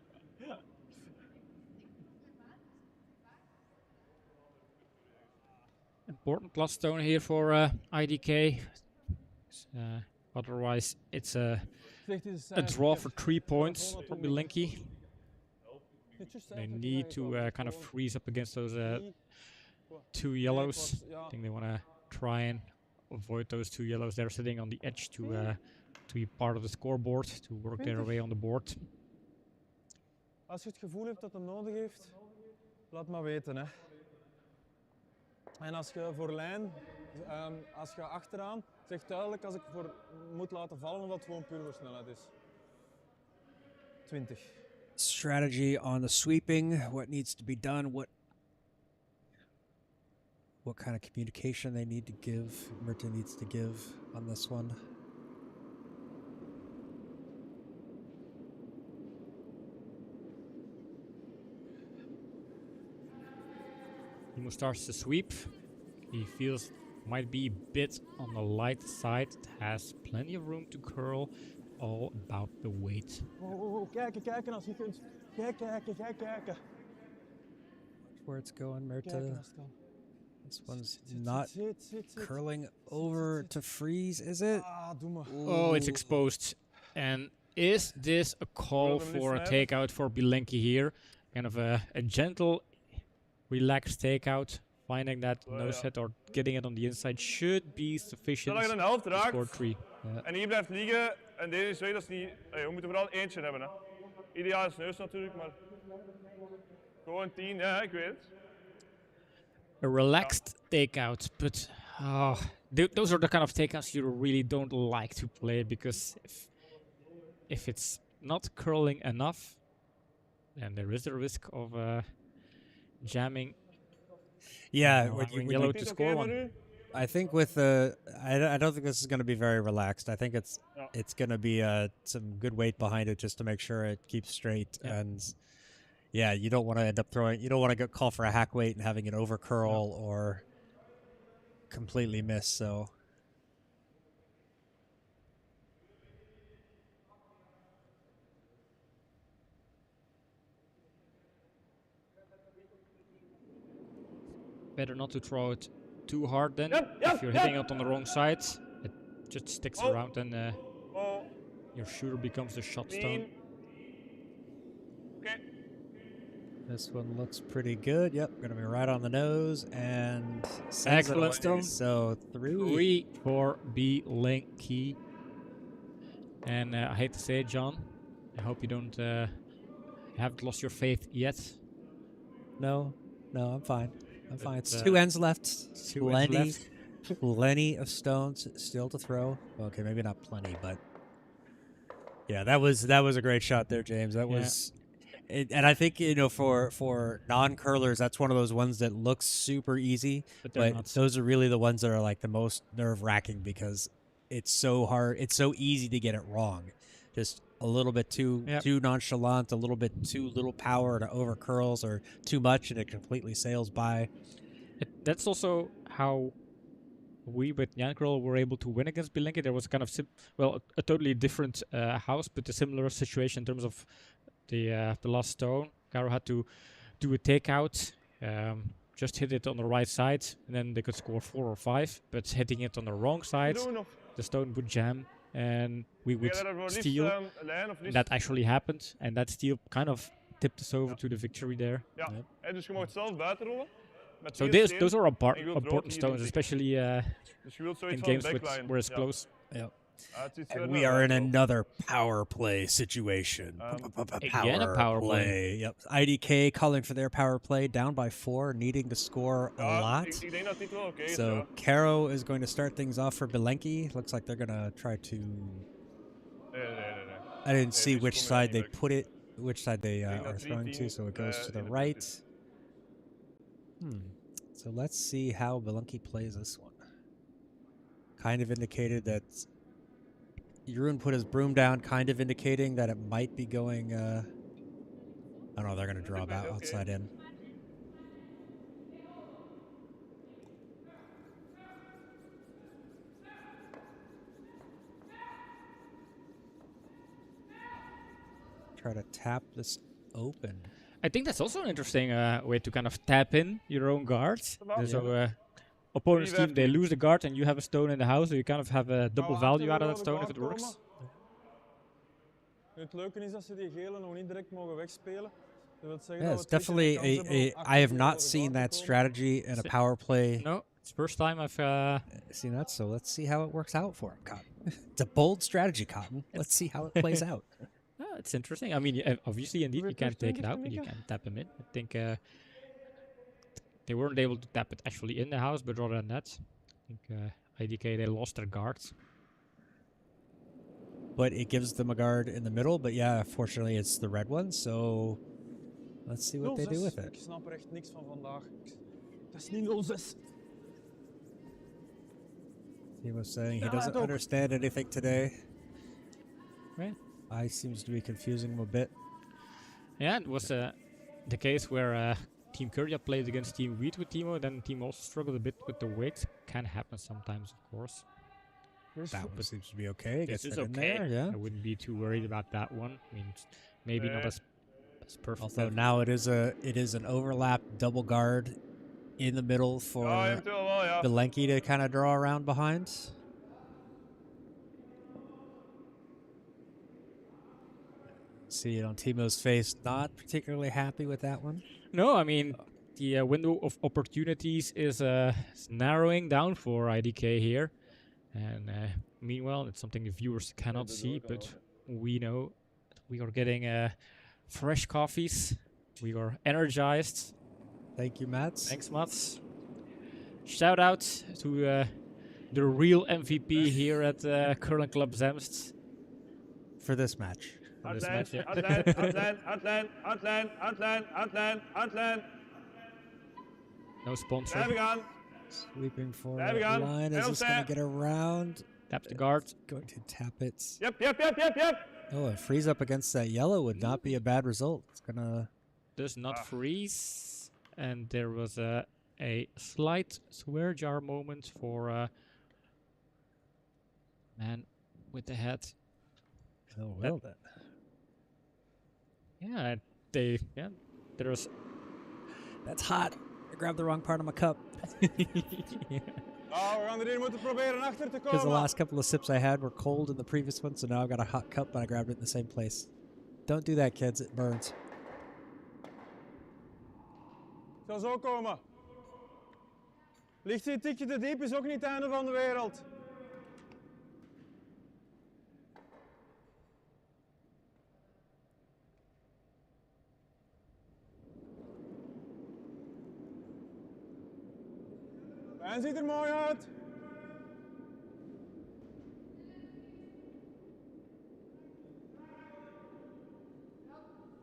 Important last stone here for IDK. Otherwise, it's a draw for 3 points for Bilenky. They need to kind of freeze up against those 2 yellows. I think they want to try and avoid those 2 yellows. They're sitting on the edge to be part of the scoreboard, to work their way on the board. Als je het gevoel hebt dat hem nodig heeft, laat maar weten. Hè. En als je voor lijn, als je achteraan, zeg duidelijk als ik voor moet laten vallen of dat het gewoon puur voor snelheid is. 20. Strategy on the sweeping, what needs to be done, what kind of communication they need to give, Myrta needs to give on this one. Timo starts to sweep. He feels might be a bit on the light side. It has plenty of room to curl. All about the weight. Kijken als je kunt. Kijken. Watch where it's going, Myrta. Kijken als het kan. This one's not curling over to freeze, is it? Ah, doe maar. Oh, it's exposed. And is this a call for a takeout for Bilenky here? Kind of a gentle, relaxed takeout. Finding that nose hit or getting it on the inside should be sufficient Zodat je een helft to raakt score 3. en hier blijft liggen en deze is weg, dat is niet... we moeten vooral eentje hebben. Hè. Ideaal is neus natuurlijk, maar... Gewoon 10, ja, ik weet het. A relaxed takeout, but those are the kind of takeouts you really don't like to play, because if it's not curling enough, then there is the risk of jamming. Yeah, when yellow to score one. I think with the, I don't think this is going to be very relaxed. I think it's going to be some good weight behind it just to make sure it keeps straight. Yeah. And yeah, you don't want to end up throwing, you don't want to call for a hack weight and having it over curl or completely miss. So better not to throw it too hard then. If you're hitting it on the wrong side, it just sticks around and your shooter becomes the shot stone. Okay. this one looks pretty good. Yep, going to be right on the nose and Excellent stone. So 3 for Bilenky. And I hate to say it, John, I hope you don't haven't lost your faith yet. No, I'm fine. I'm fine. It's But, 2 ends left. Two ends left. Plenty of stones still to throw. Okay, maybe not plenty, but yeah, that was a great shot there, James. That was, and I think for non-curlers, that's one of those ones that looks super easy, but those are really the ones that are like the most nerve-wracking because it's so hard. It's so easy to get it wrong. Just a little bit too nonchalant, a little bit too little power to over curls, or too much and it completely sails by. That's also how we with Jan were able to win against Bilenky. There was kind of a totally different house, but a similar situation in terms of the last stone. Caro had to do a takeout, just hit it on the right side, and then they could score 4 or 5. But hitting it on the wrong side, the stone would jam, and we would steal. And that actually happened, and that steal kind of tipped us over to the victory there. Ja, dus je mag zelf buiten rollen. So those are important stones, especially in games where it's close. Yep. And we are in another power play situation. Again, a power play. Yep. IDK calling for their power play, down by 4, needing to score a lot. So Caro is going to start things off for Bilenky. Looks like they're going to try to... I didn't see which side they put it, which side they are throwing to, so it goes to the right. So let's see how Bilenky plays this one. Kind of indicated that Jeroen put his broom down, kind of indicating that it might be going. I don't know. They're going to draw about outside in. Try to tap this open. I think that's also an interesting way to kind of tap in your own guards. So opponent's team, they lose the guard and you have a stone in the house, so you kind of have a double value out of that stone if it works. Het leuke is dat ze die gele nog niet direct mogen wegspelen. Yeah, it's definitely I have not seen that strategy in a power play. No, it's the first time I've seen that, so let's see how it works out for him, Cotton. It's a bold strategy, Cotton. Let's see how it plays out. Oh, it's interesting. I mean, obviously, indeed, you can take it out, but you can tap him in. I think they weren't able to tap it actually in the house, but rather than that, I think IDK, they lost their guards. But it gives them a guard in the middle, but yeah, fortunately it's the red one, so let's see what they do with it. Ik snap er echt niks van vandaag. Dat is niet 0-6. He was saying he doesn't understand anything today. Right. I seems to be confusing him a bit. Yeah, it was the case where Team Curdia played against Team Wheat with Timo, then Team also struggled a bit with the weight. Can happen sometimes, of course. That one seems to be okay. This is okay. There, yeah. I wouldn't be too worried about that one. I mean, maybe not as perfect. Although now it is an overlap double guard in the middle for Bilenky to kind of draw around behind. See it on Timo's face, not particularly happy with that one. No, I mean, the window of opportunities is narrowing down for IDK here. And meanwhile, it's something the viewers cannot see, but we know we are getting fresh coffees. We are energized. Thank you, Mats. Thanks, Mats. Shout out to the real MVP here at Curling Club Zemst. For this match. No sponsor. There we go. Sweeping for the line. Is this going to get around? Tap the guard. Going to tap it. Yep. Oh, a freeze up against that yellow would not be a bad result. It's going to... Does not freeze. And there was a slight swear jar moment for man with the head. Oh, well then. Yeah, there was... That's hot. I grabbed the wrong part of my cup. Oh, we gaan erin moeten proberen achter te komen. Because the last couple of sips I had were cold in the previous one, so now I've got a hot cup, but I grabbed it in the same place. Don't do that, kids. It burns. Zal zo komen. Ligt hij een tikje te diep, is ook niet het einde van de wereld. En ziet er mooi uit.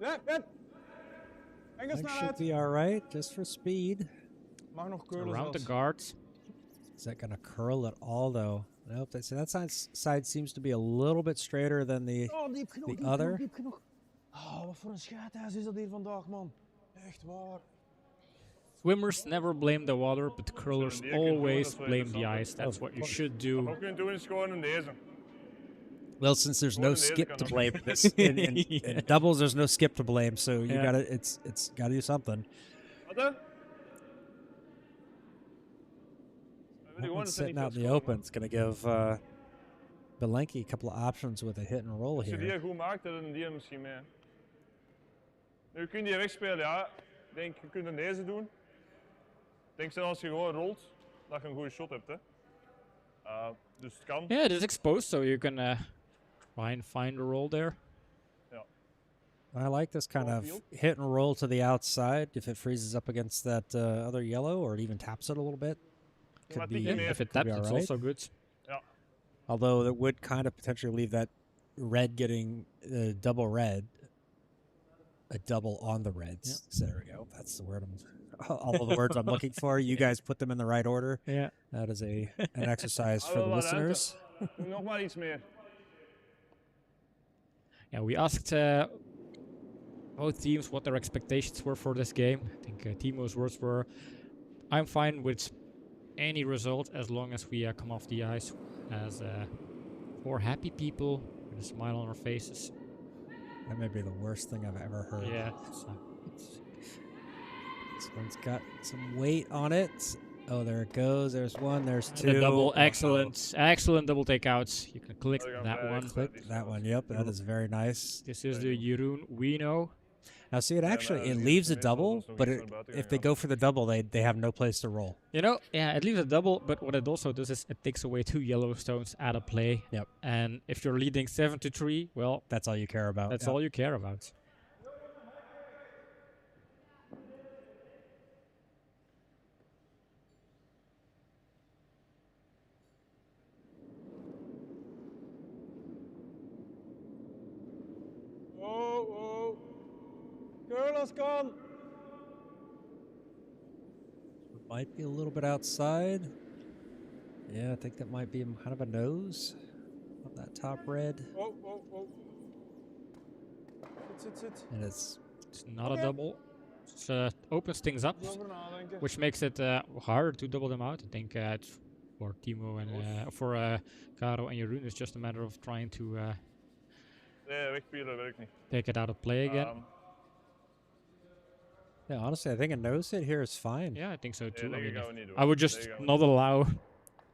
Yep. That should be all right, just for speed. Mag nog curlen around the zelfs. guards. Is that going to curl at all, though? Nope. That side seems to be a little bit straighter than the other. Diep genoeg. Oh, wat voor een schaathuis is dat hier vandaag, man. Echt waar. Swimmers never blame the water, but curlers always blame the ice. That's what you should do. Wat we kunnen doen is gewoon in deze. Well, since there's no skip to blame in doubles, there's no skip to blame, so you gotta it's gotta do something. Wat? That one's sitting out in the open. It's gonna give Bilenky a couple of options with a hit and roll Als je here. die goed maakt, dan die misschien mee. Nu kun je die wegspelen, ja. Ik denk, je kunt deze doen. Ik denk zelfs als je gewoon rolt, dat je een goede shot hebt, hè. Dus het kan. Yeah, it is exposed, so you can try and find a roll there. Ja. I like this kind of hit and roll to the outside if it freezes up against that other yellow, or it even taps it a little bit. Could be, if it taps, it's also good. Ja. Although it would kind of potentially leave that red getting double red, a double on the reds. Yeah. So there we go. That's the word all of the words I'm looking for. You guys put them in the right order. Yeah. That is an exercise for the listeners. Nog maar iets meer. Yeah, we asked both teams what their expectations were for this game. I think Timo's words were, "I'm fine with any result as long as we come off the ice as 4 happy people with a smile on our faces." That may be the worst thing I've ever heard. Yeah. This one's got some weight on it. Oh, there it goes. There's one. There's The two. double, Oh, excellent double takeouts. You can click Oh, that one. click that one. Yep, that is very nice. This is the Jeroen Wino. Now, see, it actually it die leaves a meestal double, nog but iets naar buiten if they gegaan. go for the double, they have no place to roll. You know, yeah, it leaves a double, but what it also does is it takes away 2 yellow stones out of play. Yep. And if you're leading 7-3, well, That's all you care about. that's Yep. all you care about. Oh. Girl, als kan. Might be a little bit outside. Yeah, I think that might be kind of a nose on that top red. Oh. Zit. And it's not a double. It opens things up, Over nadenken. which makes it harder to double them out. I think it's for Timo and for Caro and Jeroen, it's just a matter of trying to Nee, wegpielen werkt niet. take it out of play again. Yeah, honestly, I think a nose hit here is fine. Yeah, I think so too. I Deze mean, gaan we niet doen. I would just Deze gaan we not allow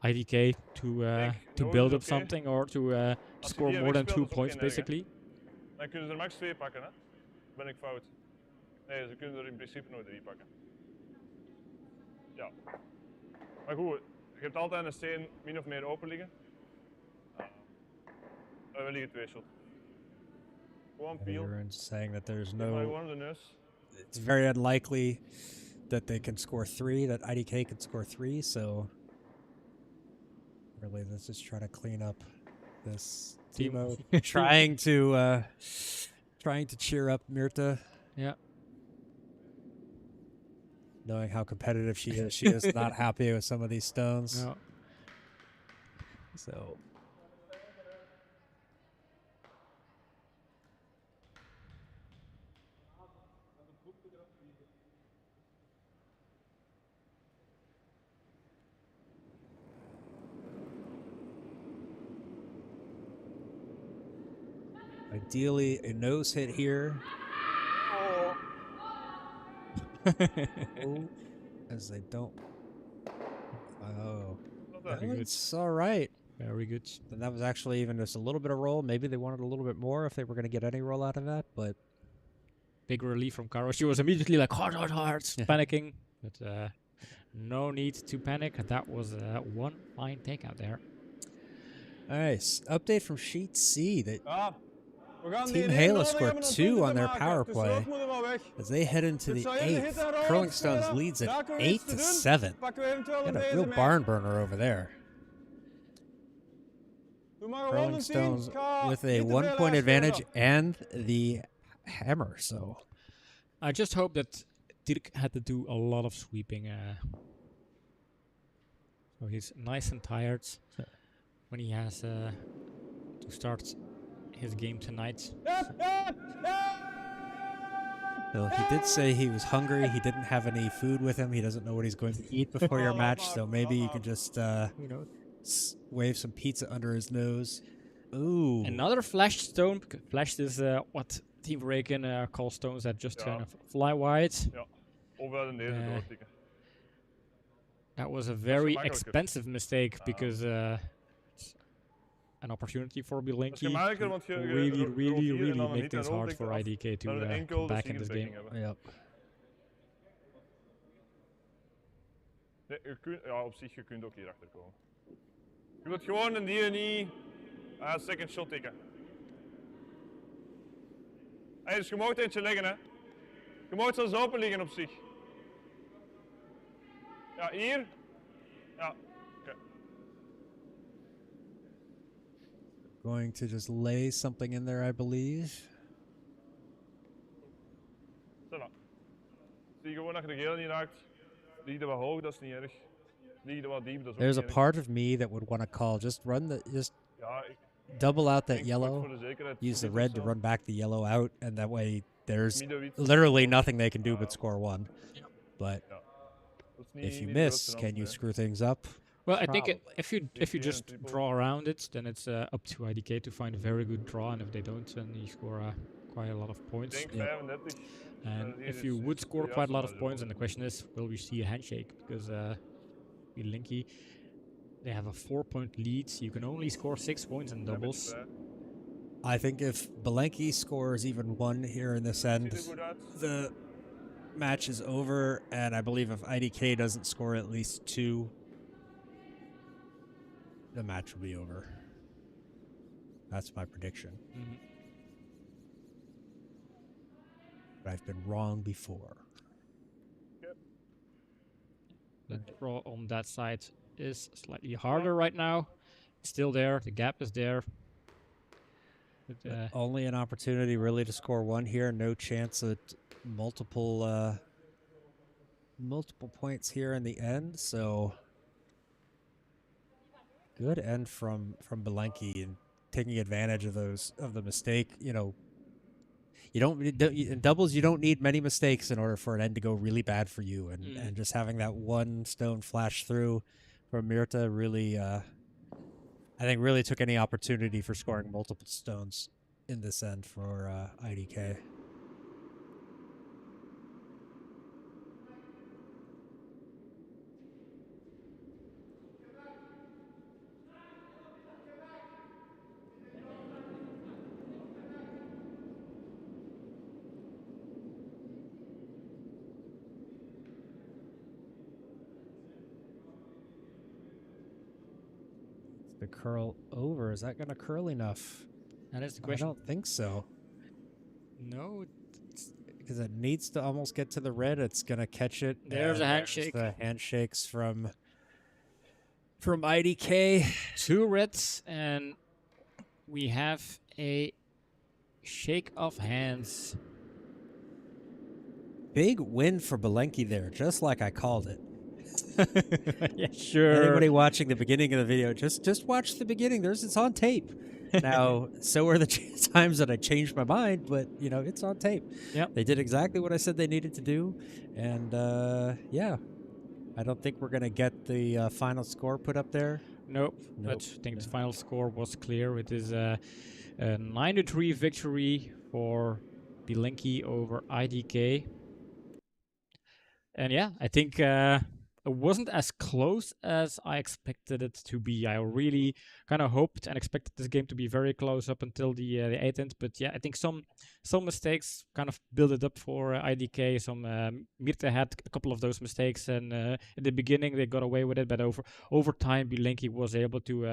IDK to no, build is up okay. something or to je score die more than wegspeelt, 2 is ook points, geen erg, hè? basically. Dan kunnen ze er max 2 pakken, hè? Ben ik fout? Nee, ze kunnen er in principe nooit 3 pakken. Ja. Maar goed, je hebt altijd een steen min of meer open liggen. We liggen 2 shot. Gewoon peel. Everyone's saying that there's Maar no. gewoon op de neus. It's very unlikely that they can score 3. That IDK can score 3. So really, let's just try to clean up this Timo trying to cheer up Mirta. Yeah. Knowing how competitive she is not happy with some of these stones. No. So ideally a nose hit here. Oh, as they don't. Oh, Wat dan? that's all right. Very good. And that was actually even just a little bit of roll. Maybe they wanted a little bit more if they were going to get any roll out of that, but Big relief from Caro. She was immediately like hard, panicking. But no need to panic. That was one fine takeout there. nice. Update from Sheet C that Ja. We gaan Team die Halo nodig scored hebben om 2 punten on te their maken. power Dus play. rood moet er maar weg. as they head into Dit the zou je 8th. hit en rood Curling Stones spelen. leads Daar at kunnen we iets 8 to te doen. 7. Pakken we eventueel Got een a deze real mee. barn burner over there. Doe maar gewoon Curling een Stones team. Ga with a niet te veel 1-point advantage uitspelen. and the hammer. So I just hope that Dirk had to do a lot of sweeping. So he's nice and tired when he has to start his game tonight. So he did say he was hungry. He didn't have any food with him. He doesn't know what he's going to eat before your match. So maybe you can just, wave some pizza under his nose. Ooh. Another flash stone. Flash is what Team Reagan calls stones that just kind of fly wide. Ja. Of wel in deze doortikken. That was a very gemakkelijker. expensive mistake because it's an opportunity for Dat is Bilenky gemakkelijker, want to je really, rolt really, hier en really dan make niet things en hard rolt for af IDK to naar de come enkel, back dus in this dekking game. hebben. Yep. Nee, op zich, je kunt ook hier achter komen. Je wilt gewoon een die niet second shot tikken. Hey, dus je mag eentje leggen, hè. Je mag zelfs open liggen op zich. Ja, hier. Ja, oké. Going to just lay something in there, I believe. Zo nou. Zie je gewoon dat je de geel niet raakt. Lig er wat hoog, dat is niet erg. Lig er wat diep, dat is ook There's a niet erg. part of me that would want to call just run the Ja, double out that Denk yellow, voor de zekerheid use the niet red to wisselen. run back the yellow out, and that way there's Middenwit. literally nothing they can do but score one. But Ja. Dat is if you niet de miss, grootste can kans, you hè. screw things up? Well, I think Probably. if you Keer just een triple. draw around it, then it's up to IDK to find a very good draw, and if they don't, then you score quite a lot of Ik points. denk Yep. 35. And hier if is- you would is score de quite a lot juiste of points, then marge the question is, will we see a handshake? Because Bilenky, they have a 4-point lead. You can only score 6 points in wel. Een beetje doubles. vrij. I think if Bilenky scores even one here in this end, Ziet er goed uit. the match is over, and I believe if IDK doesn't score at least 2, the match will be over. That's my prediction. Mhm. But I've been wrong before. The draw on that side is slightly harder right now. It's still there. The gap is there. But, But only an opportunity really to score one here. No chance at multiple points here in the end. So good end from Bilenky and taking advantage of the mistake. You know, in doubles you don't need many mistakes in order for an end to go really bad for you. And just having that one stone flash through from Mirta really, I think, really took any opportunity for scoring multiple stones in this end for IDK. The curl over, is that going to curl enough? that is the I question. don't think so, No, because it needs to almost get to the red. It's going to catch it. There's a and handshake. The handshakes from IDK. 2 reds, and we have a shake of hands. Big win for Bilenky there, just like I called it. Yeah, sure. Anybody watching the beginning of the video, just watch the beginning. It's on tape. Now, so are the times that I changed my mind, but you know it's on tape. Yep. They did exactly what I said they needed to do, and yeah, I don't think we're gonna get the final score put up there. Nope. But I think the final score was clear. It is a 9-3 victory for Bilenky over IDK. And yeah, I think it wasn't as close as I expected it to be. I really kind of hoped and expected this game to be very close up until the 8th end. But yeah, I think some mistakes kind of built it up for IDK. Mirta had a couple of those mistakes, and in the beginning they got away with it. But over time, Bilenky was able to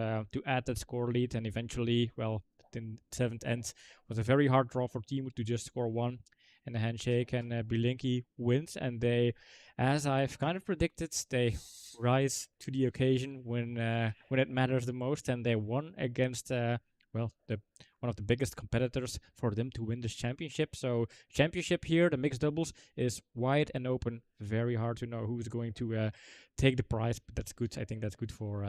add that score lead, and eventually, well, in 7th end was a very hard draw for Team to just score one in a handshake, and Bilenky wins, and they, as I've kind of predicted, they rise to the occasion when it matters the most, and they won against one of the biggest competitors for them to win this championship. So championship here, the mixed doubles, is wide and open. Very hard to know who's going to take the prize, but that's good. I think that's good for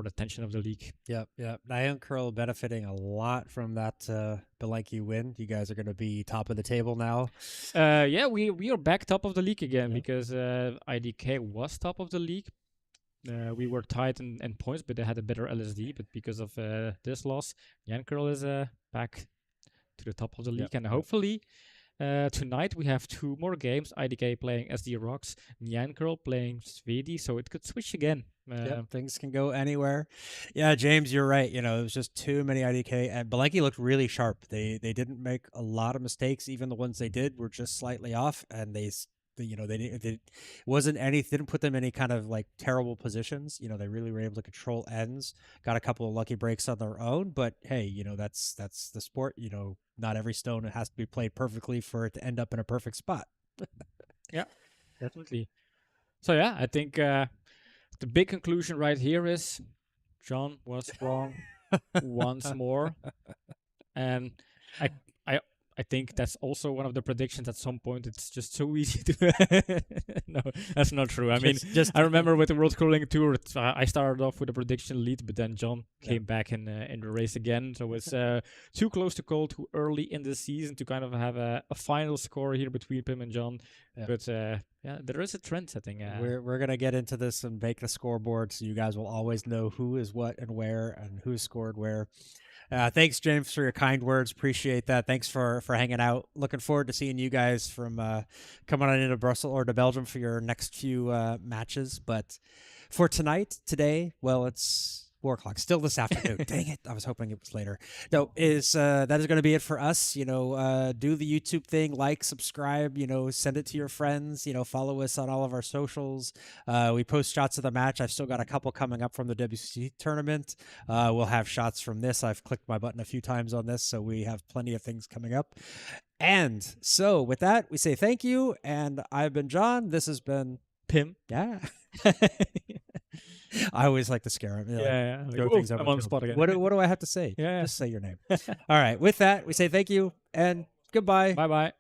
the tension of the league. Yep. Nyan Curl benefiting a lot from that Bilenky win. You guys are going to be top of the table now. Yeah, we are back top of the league again because IDK was top of the league. We were tied in points, but they had a better LSD. But because of this loss, Nyan Curl is back to the top of the league, and hopefully tonight we have 2 more games. IDK playing SD Rocks, Nyan Curl playing Svedi, so it could switch again. Things can go anywhere. Yeah, James, you're right. You know, it was just too many IDK, and Bilenky looked really sharp. They didn't make a lot of mistakes. Even the ones they did were just slightly off, and they didn't put them in any kind of like terrible positions. You know, they really were able to control ends. Got a couple of lucky breaks on their own, but hey, you know, that's the sport. You know, not every stone has to be played perfectly for it to end up in a perfect spot. Yeah, definitely. So yeah, I think the big conclusion right here is John was wrong once more, and I think that's also one of the predictions. At some point, it's just so easy to. No, that's not true. I mean, just I remember with the World Curling Tour, I started off with a prediction lead, but then John came back in the race again. So it's too close to call, too early in the season to kind of have a final score here between Pim and John. Yeah. But yeah, there is a trend setting. We're gonna get into this and make the scoreboard, so you guys will always know who is what and where and who scored where. Thanks, James, for your kind words. Appreciate that. Thanks for hanging out. Looking forward to seeing you guys from coming on into Brussels or to Belgium for your next few matches. But for today, well, it's 4 o'clock. Still this afternoon. Dang it. I was hoping it was later. No, that is going to be it for us. Do the YouTube thing, like, subscribe, send it to your friends, follow us on all of our socials. We post shots of the match. I've still got a couple coming up from the WCC tournament. We'll have shots from this. I've clicked my button a few times on this, so we have plenty of things coming up. And so with that, we say thank you. And I've been John. This has been Pim. Yeah. I always like to scare him. Throw things I'm on the spot again. What do I have to say? Yeah. Just say your name. All right. With that, we say thank you and goodbye. Bye-bye.